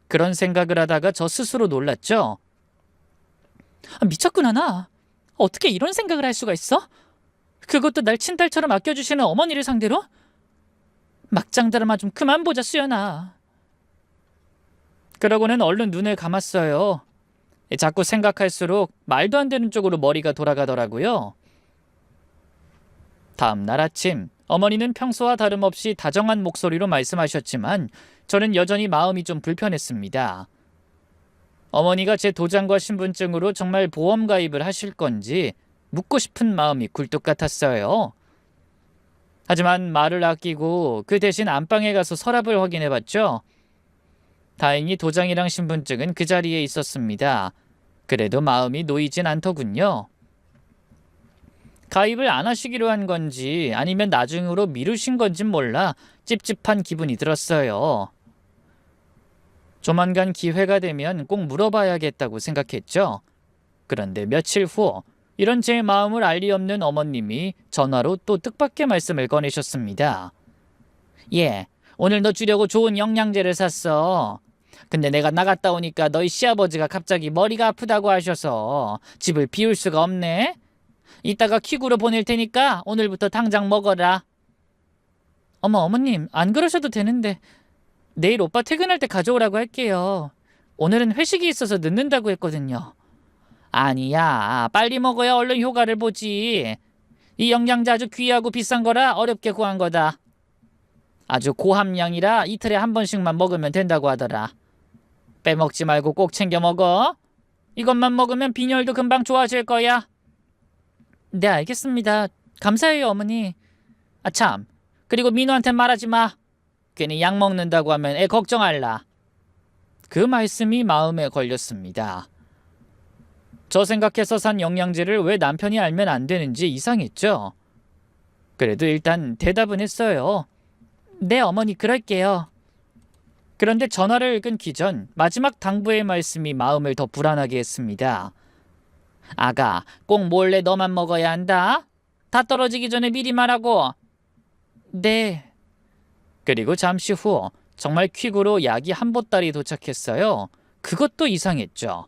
그런 생각을 하다가 저 스스로 놀랐죠. 미쳤구나 나. 어떻게 이런 생각을 할 수가 있어? 그것도 날 친딸처럼 아껴주시는 어머니를 상대로? 막장 드라마 좀 그만 보자, 수연아. 그러고는 얼른 눈을 감았어요. 자꾸 생각할수록 말도 안 되는 쪽으로 머리가 돌아가더라고요. 다음 날 아침, 어머니는 평소와 다름없이 다정한 목소리로 말씀하셨지만 저는 여전히 마음이 좀 불편했습니다. 어머니가 제 도장과 신분증으로 정말 보험 가입을 하실 건지 묻고 싶은 마음이 굴뚝 같았어요. 하지만 말을 아끼고 그 대신 안방에 가서 서랍을 확인해봤죠. 다행히 도장이랑 신분증은 그 자리에 있었습니다. 그래도 마음이 놓이진 않더군요. 가입을 안 하시기로 한 건지 아니면 나중으로 미루신 건진 몰라 찝찝한 기분이 들었어요. 조만간 기회가 되면 꼭 물어봐야겠다고 생각했죠. 그런데 며칠 후 이런 제 마음을 알 리 없는 어머님이 전화로 또 뜻밖의 말씀을 꺼내셨습니다. 예, 오늘 너 주려고 좋은 영양제를 샀어. 근데 내가 나갔다 오니까 너희 시아버지가 갑자기 머리가 아프다고 하셔서 집을 비울 수가 없네. 이따가 퀵으로 보낼 테니까 오늘부터 당장 먹어라. 어머님, 안 그러셔도 되는데 내일 오빠 퇴근할 때 가져오라고 할게요. 오늘은 회식이 있어서 늦는다고 했거든요. 아니야, 빨리 먹어야 얼른 효과를 보지. 이 영양제 아주 귀하고 비싼 거라 어렵게 구한 거다. 아주 고함량이라 이틀에 한 번씩만 먹으면 된다고 하더라. 빼먹지 말고 꼭 챙겨 먹어. 이것만 먹으면 빈혈도 금방 좋아질 거야. 네, 알겠습니다. 감사해요, 어머니. 아, 참. 그리고 민호한테 말하지 마. 괜히 약 먹는다고 하면 애 걱정할라. 그 말씀이 마음에 걸렸습니다. 저 생각해서 산 영양제를 왜 남편이 알면 안 되는지 이상했죠. 그래도 일단 대답은 했어요. 네, 어머니, 그럴게요. 그런데 전화를 끊기 전 마지막 당부의 말씀이 마음을 더 불안하게 했습니다. 아가, 꼭 몰래 너만 먹어야 한다. 다 떨어지기 전에 미리 말하고. 네. 그리고 잠시 후 정말 퀵으로 약이 한 보따리 도착했어요. 그것도 이상했죠.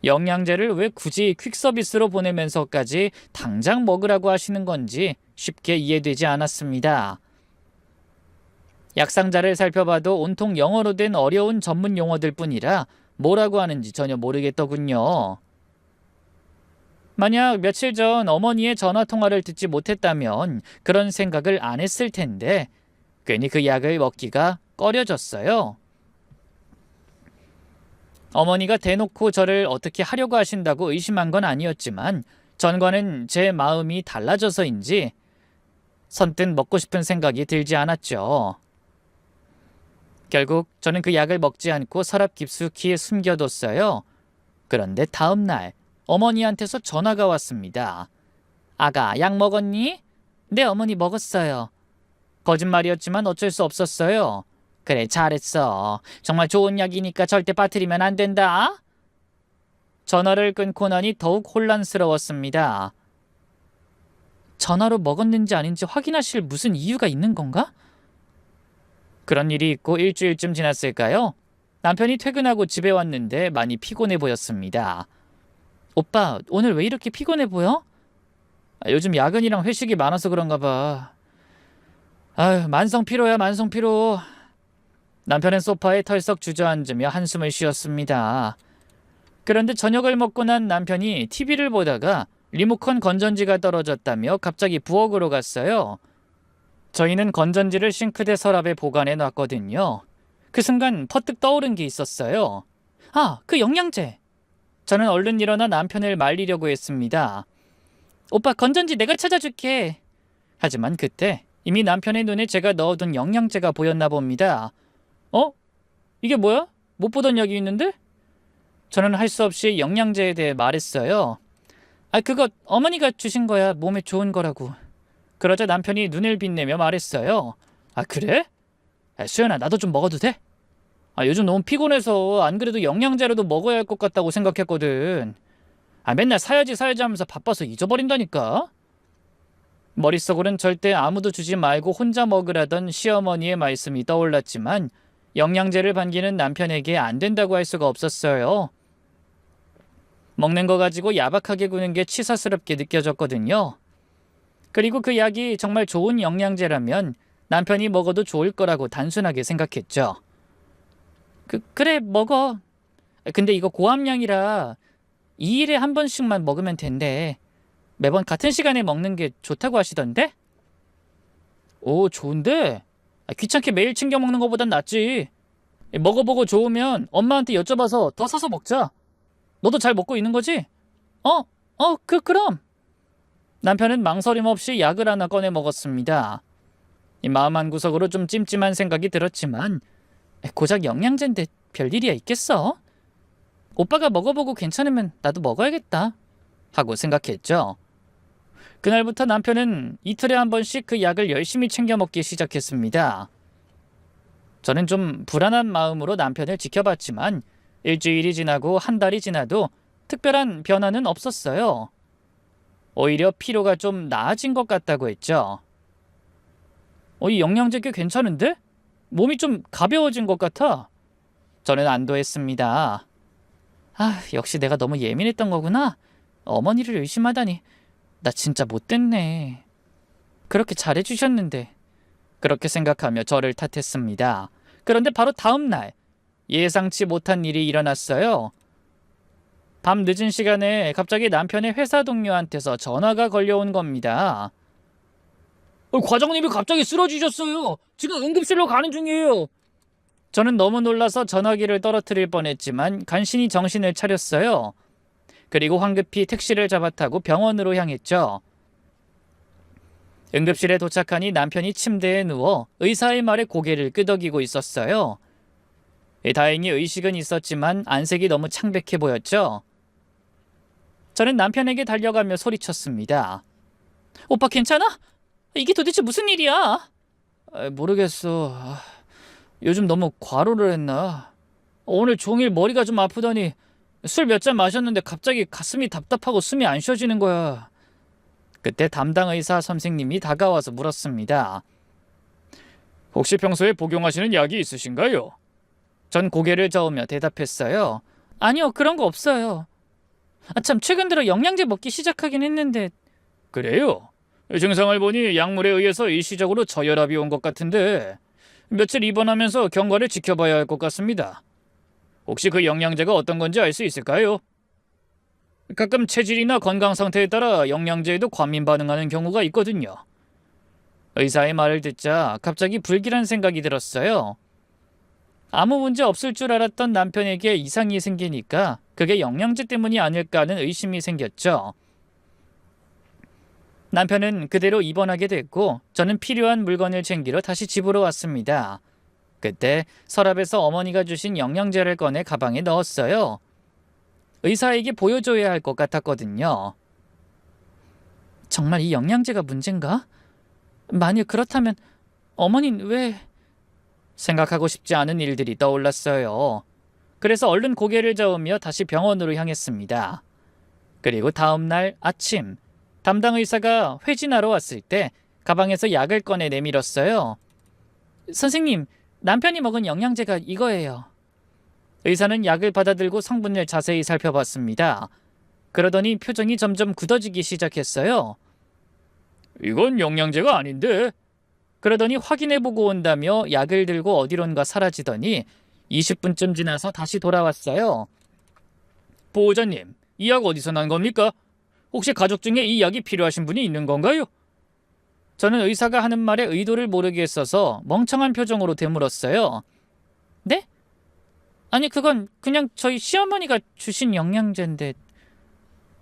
영양제를 왜 굳이 퀵서비스로 보내면서까지 당장 먹으라고 하시는 건지 쉽게 이해되지 않았습니다. 약상자를 살펴봐도 온통 영어로 된 어려운 전문 용어들 뿐이라 뭐라고 하는지 전혀 모르겠더군요. 만약 며칠 전 어머니의 전화통화를 듣지 못했다면 그런 생각을 안 했을 텐데 괜히 그 약을 먹기가 꺼려졌어요. 어머니가 대놓고 저를 어떻게 하려고 하신다고 의심한 건 아니었지만 전과는 제 마음이 달라져서인지 선뜻 먹고 싶은 생각이 들지 않았죠. 결국 저는 그 약을 먹지 않고 서랍 깊숙이 숨겨뒀어요. 그런데 다음 날 어머니한테서 전화가 왔습니다. 아가, 약 먹었니? 네, 어머니 먹었어요. 거짓말이었지만 어쩔 수 없었어요. 그래, 잘했어. 정말 좋은 약이니까 절대 빠뜨리면 안 된다. 전화를 끊고 나니 더욱 혼란스러웠습니다. 전화로 먹었는지 아닌지 확인하실 무슨 이유가 있는 건가? 그런 일이 있고 일주일쯤 지났을까요? 남편이 퇴근하고 집에 왔는데 많이 피곤해 보였습니다. 오빠, 오늘 왜 이렇게 피곤해 보여? 요즘 야근이랑 회식이 많아서 그런가 봐. 아유, 만성피로야, 만성피로. 남편은 소파에 털썩 주저앉으며 한숨을 쉬었습니다. 그런데 저녁을 먹고 난 남편이 TV를 보다가 리모컨 건전지가 떨어졌다며 갑자기 부엌으로 갔어요. 저희는 건전지를 싱크대 서랍에 보관해 놨거든요. 그 순간 퍼뜩 떠오른 게 있었어요. 아, 그 영양제! 저는 얼른 일어나 남편을 말리려고 했습니다. 오빠, 건전지 내가 찾아줄게. 하지만 그때 이미 남편의 눈에 제가 넣어둔 영양제가 보였나 봅니다. 어? 이게 뭐야? 못 보던 약이 있는데? 저는 할 수 없이 영양제에 대해 말했어요. 아, 그거 어머니가 주신 거야. 몸에 좋은 거라고. 그러자 남편이 눈을 빛내며 말했어요. 아, 그래? 수연아, 나도 좀 먹어도 돼? 요즘 너무 피곤해서 안 그래도 영양제라도 먹어야 할 것 같다고 생각했거든. 맨날 사야지 하면서 바빠서 잊어버린다니까. 머릿속으로는 절대 아무도 주지 말고 혼자 먹으라던 시어머니의 말씀이 떠올랐지만 영양제를 반기는 남편에게 안 된다고 할 수가 없었어요. 먹는 거 가지고 야박하게 구는 게 치사스럽게 느껴졌거든요. 그리고 그 약이 정말 좋은 영양제라면 남편이 먹어도 좋을 거라고 단순하게 생각했죠. 그래, 먹어. 근데 이거 고함량이라 2일에 한 번씩만 먹으면 된대. 매번 같은 시간에 먹는 게 좋다고 하시던데? 오, 좋은데? 귀찮게 매일 챙겨 먹는 것보단 낫지. 먹어보고 좋으면 엄마한테 여쭤봐서 더 사서 먹자. 너도 잘 먹고 있는 거지? 그럼. 남편은 망설임 없이 약을 하나 꺼내 먹었습니다. 마음 한구석으로 좀 찜찜한 생각이 들었지만 고작 영양제인데 별일이야 있겠어? 오빠가 먹어보고 괜찮으면 나도 먹어야겠다 하고 생각했죠. 그날부터 남편은 이틀에 한 번씩 그 약을 열심히 챙겨 먹기 시작했습니다. 저는 좀 불안한 마음으로 남편을 지켜봤지만 일주일이 지나고 한 달이 지나도 특별한 변화는 없었어요. 오히려 피로가 좀 나아진 것 같다고 했죠. 이 영양제 꽤 괜찮은데? 몸이 좀 가벼워진 것 같아. 저는 안도했습니다. 역시 내가 너무 예민했던 거구나. 어머니를 의심하다니. 나 진짜 못됐네. 그렇게 잘해주셨는데. 그렇게 생각하며 저를 탓했습니다. 그런데 바로 다음 날 예상치 못한 일이 일어났어요. 밤 늦은 시간에 갑자기 남편의 회사 동료한테서 전화가 걸려온 겁니다. 과장님이 갑자기 쓰러지셨어요. 지금 응급실로 가는 중이에요. 저는 너무 놀라서 전화기를 떨어뜨릴 뻔했지만 간신히 정신을 차렸어요. 그리고 황급히 택시를 잡아 타고 병원으로 향했죠. 응급실에 도착하니 남편이 침대에 누워 의사의 말에 고개를 끄덕이고 있었어요. 다행히 의식은 있었지만 안색이 너무 창백해 보였죠. 저는 남편에게 달려가며 소리쳤습니다. 오빠 괜찮아? 이게 도대체 무슨 일이야? 모르겠어. 요즘 너무 과로를 했나? 오늘 종일 머리가 좀 아프더니 술 몇 잔 마셨는데 갑자기 가슴이 답답하고 숨이 안 쉬어지는 거야. 그때 담당 의사 선생님이 다가와서 물었습니다. 혹시 평소에 복용하시는 약이 있으신가요? 전 고개를 저으며 대답했어요. 아니요, 그런 거 없어요. 참 최근 들어 영양제 먹기 시작하긴 했는데. 그래요? 증상을 보니 약물에 의해서 일시적으로 저혈압이 온 것 같은데 며칠 입원하면서 경과를 지켜봐야 할 것 같습니다. 혹시 그 영양제가 어떤 건지 알 수 있을까요? 가끔 체질이나 건강 상태에 따라 영양제에도 과민 반응하는 경우가 있거든요. 의사의 말을 듣자 갑자기 불길한 생각이 들었어요. 아무 문제 없을 줄 알았던 남편에게 이상이 생기니까 그게 영양제 때문이 아닐까 하는 의심이 생겼죠. 남편은 그대로 입원하게 됐고 저는 필요한 물건을 챙기러 다시 집으로 왔습니다. 그때 서랍에서 어머니가 주신 영양제를 꺼내 가방에 넣었어요. 의사에게 보여줘야 할 것 같았거든요. 정말 이 영양제가 문제인가? 만일 그렇다면 어머니는 왜... 생각하고 싶지 않은 일들이 떠올랐어요. 그래서 얼른 고개를 저으며 다시 병원으로 향했습니다. 그리고 다음 날 아침 담당 의사가 회진하러 왔을 때 가방에서 약을 꺼내 내밀었어요. 선생님, 남편이 먹은 영양제가 이거예요. 의사는 약을 받아들고 성분을 자세히 살펴봤습니다. 그러더니 표정이 점점 굳어지기 시작했어요. 이건 영양제가 아닌데? 그러더니 확인해보고 온다며 약을 들고 어디론가 사라지더니 20분쯤 지나서 다시 돌아왔어요. 보호자님, 이 약 어디서 난 겁니까? 혹시 가족 중에 이 약이 필요하신 분이 있는 건가요? 저는 의사가 하는 말에 의도를 모르겠어서 멍청한 표정으로 되물었어요. 네? 아니 그건 그냥 저희 시어머니가 주신 영양제인데.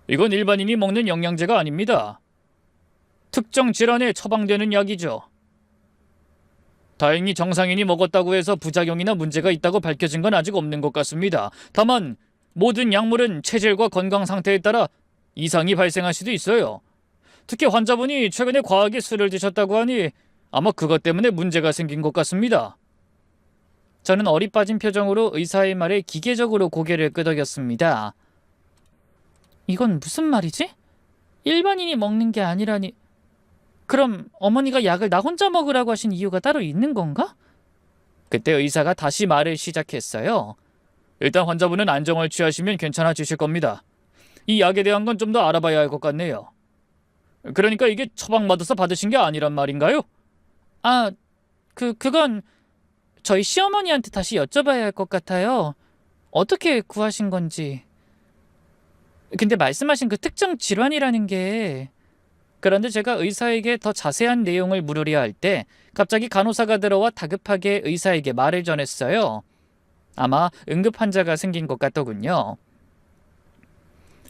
이건 일반인이 먹는 영양제가 아닙니다. 특정 질환에 처방되는 약이죠. 다행히 정상인이 먹었다고 해서 부작용이나 문제가 있다고 밝혀진 건 아직 없는 것 같습니다. 다만 모든 약물은 체질과 건강 상태에 따라 이상이 발생할 수도 있어요. 특히 환자분이 최근에 과하게 술을 드셨다고 하니 아마 그것 때문에 문제가 생긴 것 같습니다. 저는 어리 빠진 표정으로 의사의 말에 기계적으로 고개를 끄덕였습니다. 이건 무슨 말이지? 일반인이 먹는 게 아니라니. 그럼 어머니가 약을 나 혼자 먹으라고 하신 이유가 따로 있는 건가? 그때 의사가 다시 말을 시작했어요. 일단 환자분은 안정을 취하시면 괜찮아지실 겁니다. 이 약에 대한 건 좀 더 알아봐야 할 것 같네요. 그러니까 이게 처방받아서 받으신 게 아니란 말인가요? 그건 저희 시어머니한테 다시 여쭤봐야 할 것 같아요. 어떻게 구하신 건지. 근데 말씀하신 그 특정 질환이라는 게 그런데 제가 의사에게 더 자세한 내용을 물으려 할 때 갑자기 간호사가 들어와 다급하게 의사에게 말을 전했어요. 아마 응급 환자가 생긴 것 같더군요.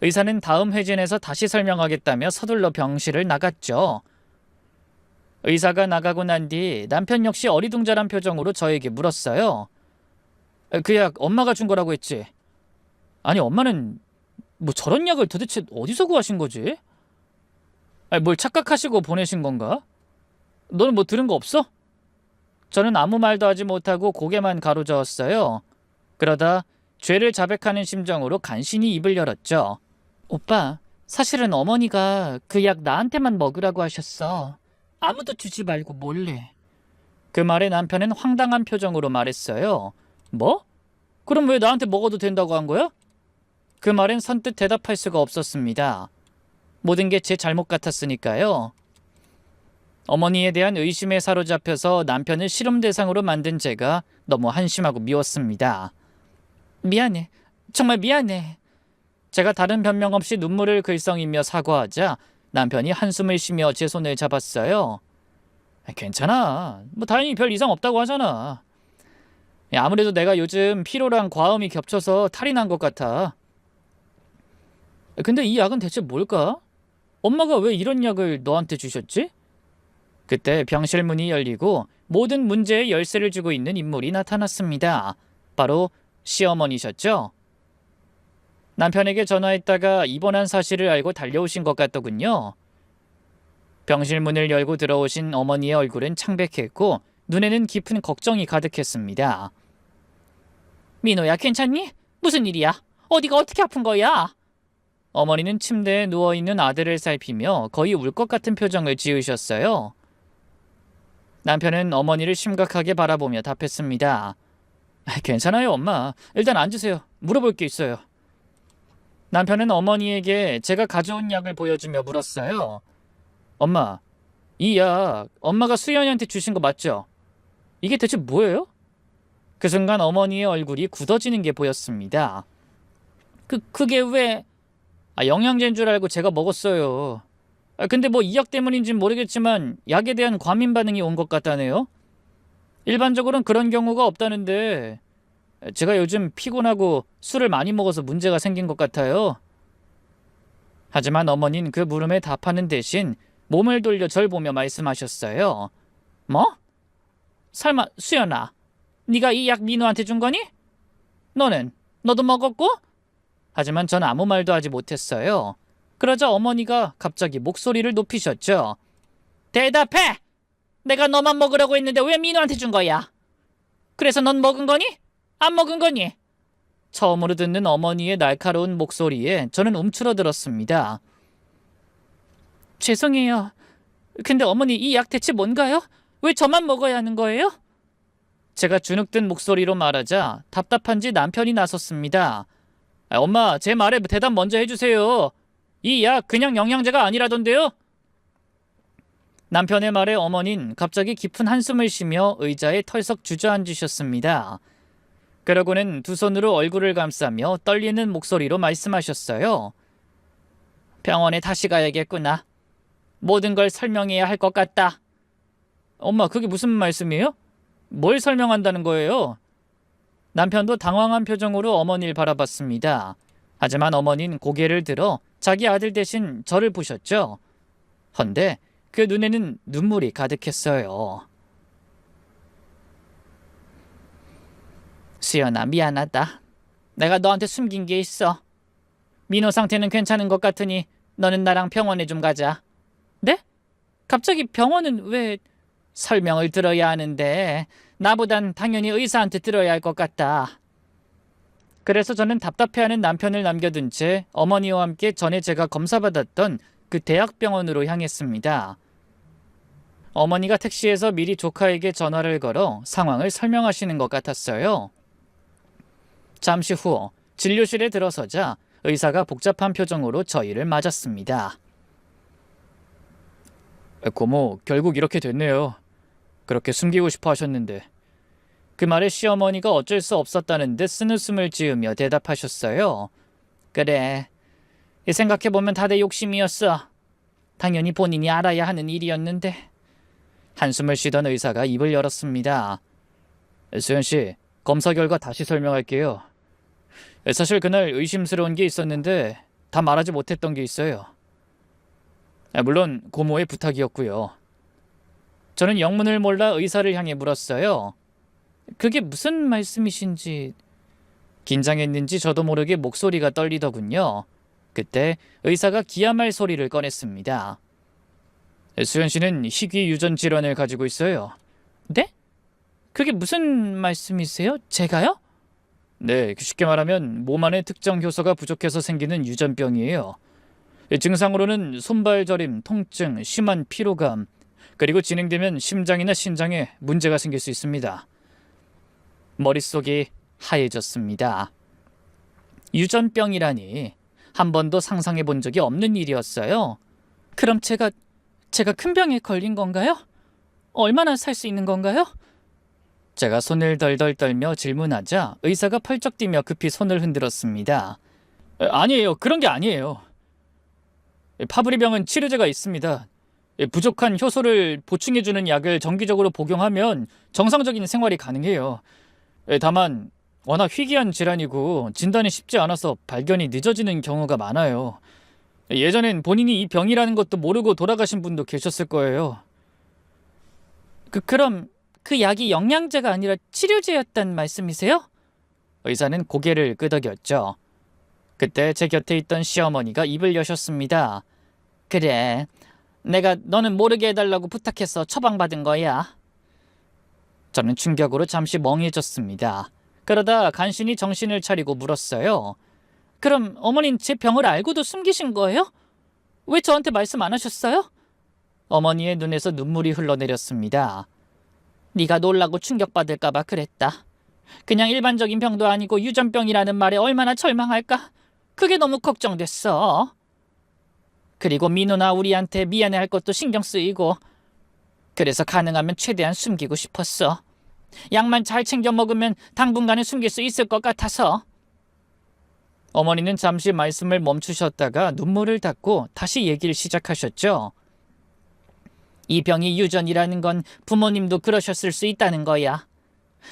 의사는 다음 회진에서 다시 설명하겠다며 서둘러 병실을 나갔죠. 의사가 나가고 난 뒤 남편 역시 어리둥절한 표정으로 저에게 물었어요. 그 약 엄마가 준 거라고 했지? 아니, 엄마는 뭐 저런 약을 도대체 어디서 구하신 거지? 아니, 뭘 착각하시고 보내신 건가? 너는 뭐 들은 거 없어? 저는 아무 말도 하지 못하고 고개만 가로저었어요. 그러다 죄를 자백하는 심정으로 간신히 입을 열었죠. 오빠, 사실은 어머니가 그 약 나한테만 먹으라고 하셨어. 아무도 주지 말고 몰래. 그 말에 남편은 황당한 표정으로 말했어요. 뭐? 그럼 왜 나한테 먹어도 된다고 한 거야? 그 말엔 선뜻 대답할 수가 없었습니다. 모든 게 제 잘못 같았으니까요. 어머니에 대한 의심에 사로잡혀서 남편을 실험 대상으로 만든 제가 너무 한심하고 미웠습니다. 미안해. 정말 미안해. 제가 다른 변명 없이 눈물을 글썽이며 사과하자 남편이 한숨을 쉬며 제 손을 잡았어요. 괜찮아. 뭐 다행히 별 이상 없다고 하잖아. 아무래도 내가 요즘 피로랑 과음이 겹쳐서 탈이 난 것 같아. 근데 이 약은 대체 뭘까? 엄마가 왜 이런 약을 너한테 주셨지? 그때 병실 문이 열리고 모든 문제의 열쇠를 쥐고 있는 인물이 나타났습니다. 바로 시어머니셨죠? 남편에게 전화했다가 입원한 사실을 알고 달려오신 것 같더군요. 병실 문을 열고 들어오신 어머니의 얼굴은 창백했고 눈에는 깊은 걱정이 가득했습니다. 민호야, 괜찮니? 무슨 일이야? 어디가 어떻게 아픈 거야? 어머니는 침대에 누워있는 아들을 살피며 거의 울 것 같은 표정을 지으셨어요. 남편은 어머니를 심각하게 바라보며 답했습니다. 괜찮아요, 엄마. 일단 앉으세요. 물어볼 게 있어요. 남편은 어머니에게 제가 가져온 약을 보여주며 물었어요. 엄마, 이 약 엄마가 수연이한테 주신 거 맞죠? 이게 대체 뭐예요? 그 순간 어머니의 얼굴이 굳어지는 게 보였습니다. 그게 왜... 영양제인 줄 알고 제가 먹었어요. 근데 뭐 이 약 때문인지는 모르겠지만 약에 대한 과민 반응이 온 것 같다네요. 일반적으로는 그런 경우가 없다는데 제가 요즘 피곤하고 술을 많이 먹어서 문제가 생긴 것 같아요. 하지만 어머니는 그 물음에 답하는 대신 몸을 돌려 절 보며 말씀하셨어요. 뭐? 설마 수연아, 네가 이 약 민호한테 준 거니? 너도 먹었고? 하지만 전 아무 말도 하지 못했어요. 그러자 어머니가 갑자기 목소리를 높이셨죠. 대답해! 내가 너만 먹으라고 했는데 왜 민호한테 준 거야? 그래서 넌 먹은 거니? 안 먹은 거니? 처음으로 듣는 어머니의 날카로운 목소리에 저는 움츠러들었습니다. 죄송해요. 근데 어머니, 이 약 대체 뭔가요? 왜 저만 먹어야 하는 거예요? 제가 주눅든 목소리로 말하자 답답한지 남편이 나섰습니다. 엄마, 제 말에 대답 먼저 해주세요. 이 약 그냥 영양제가 아니라던데요? 남편의 말에 어머니는 갑자기 깊은 한숨을 쉬며 의자에 털썩 주저앉으셨습니다. 그러고는 두 손으로 얼굴을 감싸며 떨리는 목소리로 말씀하셨어요. 병원에 다시 가야겠구나. 모든 걸 설명해야 할 것 같다. 엄마, 그게 무슨 말씀이에요? 뭘 설명한다는 거예요? 남편도 당황한 표정으로 어머니를 바라봤습니다. 하지만 어머니는 고개를 들어 자기 아들 대신 저를 보셨죠. 헌데 그 눈에는 눈물이 가득했어요. 수연아, 미안하다. 내가 너한테 숨긴 게 있어. 민호 상태는 괜찮은 것 같으니 너는 나랑 병원에 좀 가자. 네? 갑자기 병원은 왜... 설명을 들어야 하는데 나보단 당연히 의사한테 들어야 할 것 같다. 그래서 저는 답답해하는 남편을 남겨둔 채 어머니와 함께 전에 제가 검사받았던 그 대학병원으로 향했습니다. 어머니가 택시에서 미리 조카에게 전화를 걸어 상황을 설명하시는 것 같았어요. 잠시 후 진료실에 들어서자 의사가 복잡한 표정으로 저희를 맞았습니다. 고모, 결국 이렇게 됐네요. 그렇게 숨기고 싶어 하셨는데. 그 말에 시어머니가 어쩔 수 없었다는 듯 쓴웃음을 지으며 대답하셨어요. 그래, 생각해보면 다 내 욕심이었어. 당연히 본인이 알아야 하는 일이었는데. 한숨을 쉬던 의사가 입을 열었습니다. 수연 씨, 검사 결과 다시 설명할게요. 사실 그날 의심스러운 게 있었는데 다 말하지 못했던 게 있어요. 물론 고모의 부탁이었고요. 저는 영문을 몰라 의사를 향해 물었어요. 그게 무슨 말씀이신지. 긴장했는지 저도 모르게 목소리가 떨리더군요. 그때 의사가 기야말 소리를 꺼냈습니다. 수연 씨는 희귀 유전 질환을 가지고 있어요. 네? 그게 무슨 말씀이세요? 제가요? 네, 쉽게 말하면 몸 안에 특정 효소가 부족해서 생기는 유전병이에요. 증상으로는 손발 저림, 통증, 심한 피로감, 그리고 진행되면 심장이나 신장에 문제가 생길 수 있습니다. 머릿속이 하얘졌습니다. 유전병이라니 한 번도 상상해 본 적이 없는 일이었어요. 그럼 제가 큰 병에 걸린 건가요? 얼마나 살 수 있는 건가요? 제가 손을 덜덜 떨며 질문하자 의사가 펄쩍 뛰며 급히 손을 흔들었습니다. 아니에요. 그런 게 아니에요. 파브리병은 치료제가 있습니다. 부족한 효소를 보충해주는 약을 정기적으로 복용하면 정상적인 생활이 가능해요. 다만 워낙 희귀한 질환이고 진단이 쉽지 않아서 발견이 늦어지는 경우가 많아요. 예전엔 본인이 이 병이라는 것도 모르고 돌아가신 분도 계셨을 거예요. 그럼 그 약이 영양제가 아니라 치료제였단 말씀이세요? 의사는 고개를 끄덕였죠. 그때 제 곁에 있던 시어머니가 입을 여셨습니다. 그래, 내가 너는 모르게 해달라고 부탁해서 처방받은 거야. 저는 충격으로 잠시 멍해졌습니다. 그러다 간신히 정신을 차리고 물었어요. 그럼 어머닌 제 병을 알고도 숨기신 거예요? 왜 저한테 말씀 안 하셨어요? 어머니의 눈에서 눈물이 흘러내렸습니다. 네가 놀라고 충격받을까 봐 그랬다. 그냥 일반적인 병도 아니고 유전병이라는 말에 얼마나 절망할까? 그게 너무 걱정됐어. 그리고 민호나 우리한테 미안해할 것도 신경 쓰이고 그래서 가능하면 최대한 숨기고 싶었어. 약만 잘 챙겨 먹으면 당분간은 숨길 수 있을 것 같아서. 어머니는 잠시 말씀을 멈추셨다가 눈물을 닦고 다시 얘기를 시작하셨죠. 이 병이 유전이라는 건 부모님도 그러셨을 수 있다는 거야.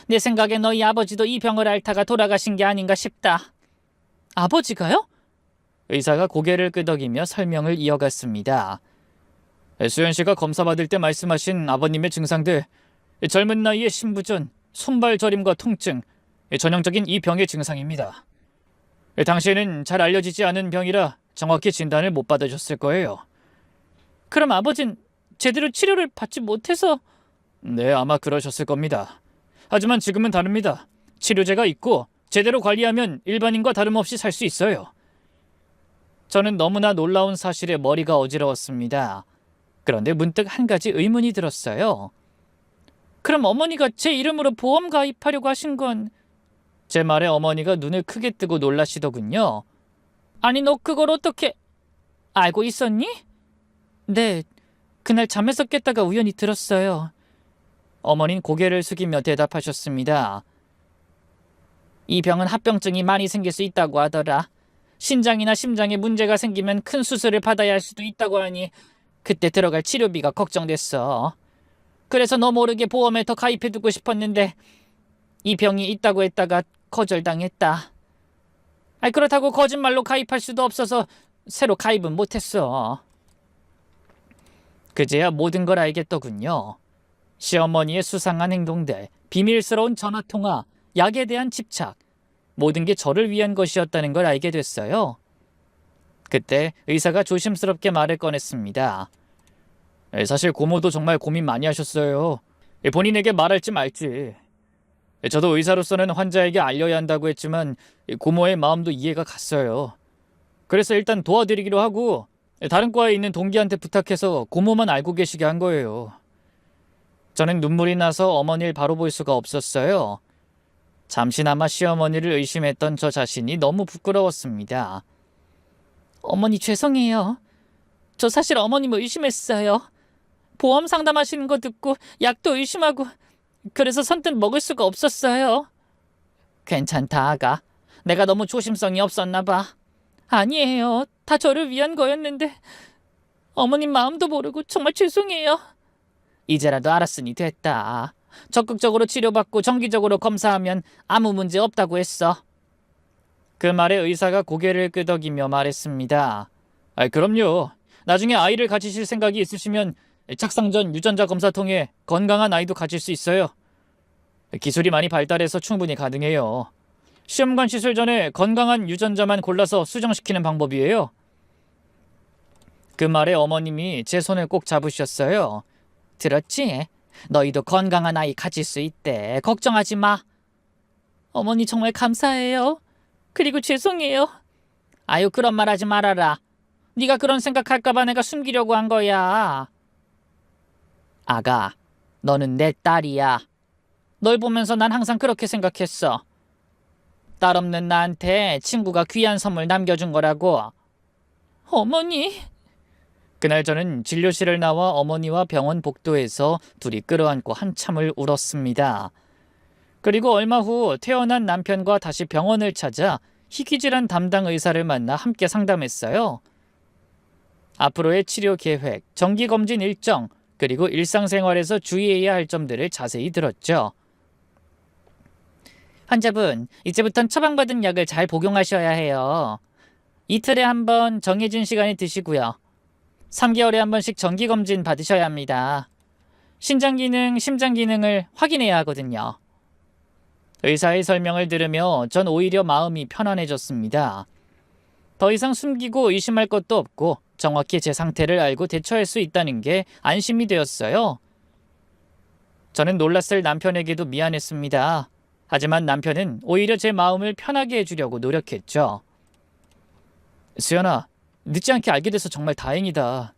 내 생각에 너희 아버지도 이 병을 앓다가 돌아가신 게 아닌가 싶다. 아버지가요? 의사가 고개를 끄덕이며 설명을 이어갔습니다. 수연 씨가 검사 받을 때 말씀하신 아버님의 증상들, 젊은 나이에 심부전, 손발 저림과 통증, 전형적인 이 병의 증상입니다. 당시에는 잘 알려지지 않은 병이라 정확히 진단을 못 받으셨을 거예요. 그럼 아버진 제대로 치료를 받지 못해서... 네, 아마 그러셨을 겁니다. 하지만 지금은 다릅니다. 치료제가 있고 제대로 관리하면 일반인과 다름없이 살 수 있어요. 저는 너무나 놀라운 사실에 머리가 어지러웠습니다. 그런데 문득 한 가지 의문이 들었어요. 그럼 어머니가 제 이름으로 보험 가입하려고 하신 건... 제 말에 어머니가 눈을 크게 뜨고 놀라시더군요. 아니, 너 그걸 어떻게... 알고 있었니? 네, 그날 잠에서 깼다가 우연히 들었어요. 어머니는 고개를 숙이며 대답하셨습니다. 이 병은 합병증이 많이 생길 수 있다고 하더라. 신장이나 심장에 문제가 생기면 큰 수술을 받아야 할 수도 있다고 하니 그때 들어갈 치료비가 걱정됐어. 그래서 너 모르게 보험에 더 가입해두고 싶었는데 이 병이 있다고 했다가 거절당했다. 그렇다고 거짓말로 가입할 수도 없어서 새로 가입은 못했어. 그제야 모든 걸 알겠더군요. 시어머니의 수상한 행동들, 비밀스러운 전화통화, 약에 대한 집착, 모든 게 저를 위한 것이었다는 걸 알게 됐어요. 그때 의사가 조심스럽게 말을 꺼냈습니다. 사실 고모도 정말 고민 많이 하셨어요. 본인에게 말할지 말지. 저도 의사로서는 환자에게 알려야 한다고 했지만 고모의 마음도 이해가 갔어요. 그래서 일단 도와드리기로 하고 다른 과에 있는 동기한테 부탁해서 고모만 알고 계시게 한 거예요. 저는 눈물이 나서 어머니를 바로 볼 수가 없었어요. 잠시나마 시어머니를 의심했던 저 자신이 너무 부끄러웠습니다. 어머니 죄송해요. 저 사실 어머님을 의심했어요. 보험 상담하시는 거 듣고 약도 의심하고 그래서 선뜻 먹을 수가 없었어요. 괜찮다, 아가. 내가 너무 조심성이 없었나 봐. 아니에요. 다 저를 위한 거였는데 어머님 마음도 모르고 정말 죄송해요. 이제라도 알았으니 됐다. 적극적으로 치료받고 정기적으로 검사하면 아무 문제 없다고 했어. 그 말에 의사가 고개를 끄덕이며 말했습니다. 그럼요. 나중에 아이를 가지실 생각이 있으시면 착상 전 유전자 검사 통해 건강한 아이도 가질 수 있어요. 기술이 많이 발달해서 충분히 가능해요. 시험관 시술 전에 건강한 유전자만 골라서 수정시키는 방법이에요. 그 말에 어머님이 제 손을 꼭 잡으셨어요. 들었지? 너희도 건강한 아이 가질 수 있대. 걱정하지 마. 어머니 정말 감사해요. 그리고 죄송해요. 아유, 그런 말 하지 말아라. 네가 그런 생각할까 봐 내가 숨기려고 한 거야. 아가, 너는 내 딸이야. 널 보면서 난 항상 그렇게 생각했어. 딸 없는 나한테 친구가 귀한 선물 남겨준 거라고. 어머니. 그날 저는 진료실을 나와 어머니와 병원 복도에서 둘이 끌어안고 한참을 울었습니다. 그리고 얼마 후 태어난 남편과 다시 병원을 찾아 희귀질환 담당 의사를 만나 함께 상담했어요. 앞으로의 치료 계획, 정기검진 일정, 그리고 일상생활에서 주의해야 할 점들을 자세히 들었죠. 환자분, 이제부턴 처방받은 약을 잘 복용하셔야 해요. 이틀에 한 번 정해진 시간에 드시고요. 3개월에 한 번씩 정기검진 받으셔야 합니다. 신장 기능, 심장 기능을 확인해야 하거든요. 의사의 설명을 들으며 전 오히려 마음이 편안해졌습니다. 더 이상 숨기고 의심할 것도 없고 정확히 제 상태를 알고 대처할 수 있다는 게 안심이 되었어요. 저는 놀랐을 남편에게도 미안했습니다. 하지만 남편은 오히려 제 마음을 편하게 해주려고 노력했죠. 수연아, 늦지 않게 알게 돼서 정말 다행이다.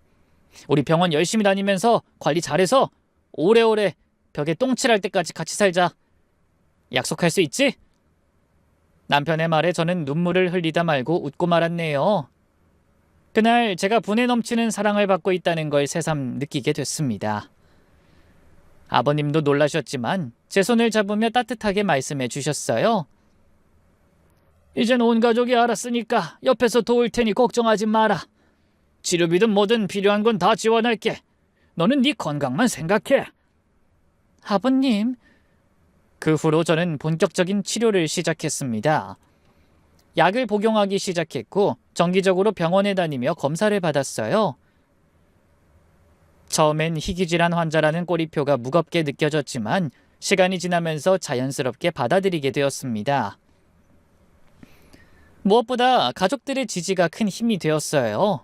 우리 병원 열심히 다니면서 관리 잘해서 오래오래 벽에 똥칠할 때까지 같이 살자. 약속할 수 있지? 남편의 말에 저는 눈물을 흘리다 말고 웃고 말았네요. 그날 제가 분에 넘치는 사랑을 받고 있다는 걸 새삼 느끼게 됐습니다. 아버님도 놀라셨지만 제 손을 잡으며 따뜻하게 말씀해 주셨어요. 이젠 온 가족이 알았으니까 옆에서 도울 테니 걱정하지 마라. 치료비든 뭐든 필요한 건 다 지원할게. 너는 네 건강만 생각해. 아버님. 그 후로 저는 본격적인 치료를 시작했습니다. 약을 복용하기 시작했고 정기적으로 병원에 다니며 검사를 받았어요. 처음엔 희귀질환 환자라는 꼬리표가 무겁게 느껴졌지만 시간이 지나면서 자연스럽게 받아들이게 되었습니다. 무엇보다 가족들의 지지가 큰 힘이 되었어요.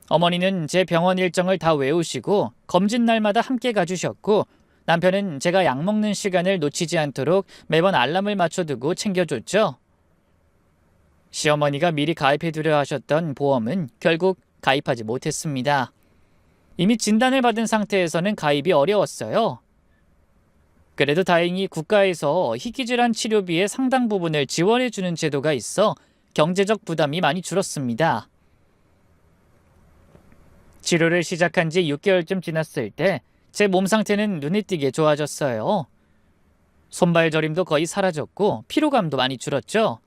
어머니는 제 병원 일정을 다 외우시고 검진 날마다 함께 가주셨고 남편은 제가 약 먹는 시간을 놓치지 않도록 매번 알람을 맞춰두고 챙겨줬죠. 시어머니가 미리 가입해두려 하셨던 보험은 결국 가입하지 못했습니다. 이미 진단을 받은 상태에서는 가입이 어려웠어요. 그래도 다행히 국가에서 희귀질환 치료비의 상당 부분을 지원해주는 제도가 있어 경제적 부담이 많이 줄었습니다. 치료를 시작한 지 6개월쯤 지났을 때 제 몸 상태는 눈에 띄게 좋아졌어요. 손발 저림도 거의 사라졌고 피로감도 많이 줄었죠.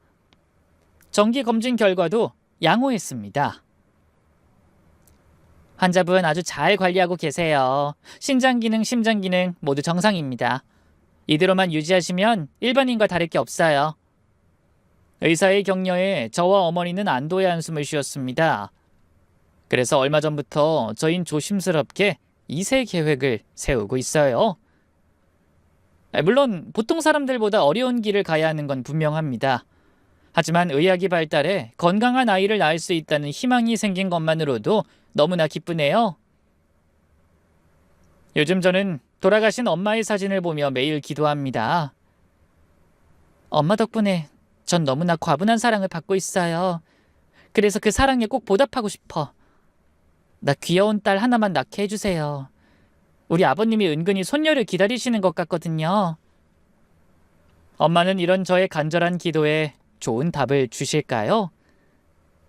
정기 검진 결과도 양호했습니다. 환자분 아주 잘 관리하고 계세요. 신장 기능, 심장 기능 모두 정상입니다. 이대로만 유지하시면 일반인과 다를 게 없어요. 의사의 격려에 저와 어머니는 안도의 한숨을 쉬었습니다. 그래서 얼마 전부터 저희는 조심스럽게 2세 계획을 세우고 있어요. 물론 보통 사람들보다 어려운 길을 가야 하는 건 분명합니다. 하지만 의학이 발달해 건강한 아이를 낳을 수 있다는 희망이 생긴 것만으로도 너무나 기쁘네요. 요즘 저는 돌아가신 엄마의 사진을 보며 매일 기도합니다. 엄마 덕분에 전 너무나 과분한 사랑을 받고 있어요. 그래서 그 사랑에 꼭 보답하고 싶어. 나 귀여운 딸 하나만 낳게 해주세요. 우리 아버님이 은근히 손녀를 기다리시는 것 같거든요. 엄마는 이런 저의 간절한 기도에 좋은 답을 주실까요?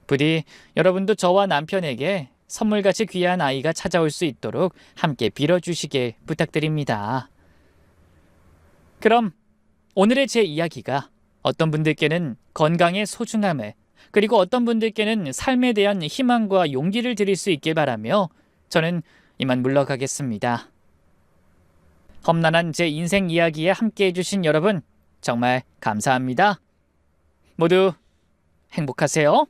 부디 여러분도 저와 남편에게 선물같이 귀한 아이가 찾아올 수 있도록 함께 빌어주시길 부탁드립니다. 그럼 오늘의 제 이야기가 어떤 분들께는 건강의 소중함을, 그리고 어떤 분들께는 삶에 대한 희망과 용기를 드릴 수 있길 바라며 저는 이만 물러가겠습니다. 험난한 제 인생 이야기에 함께 해주신 여러분 정말 감사합니다. 모두 행복하세요.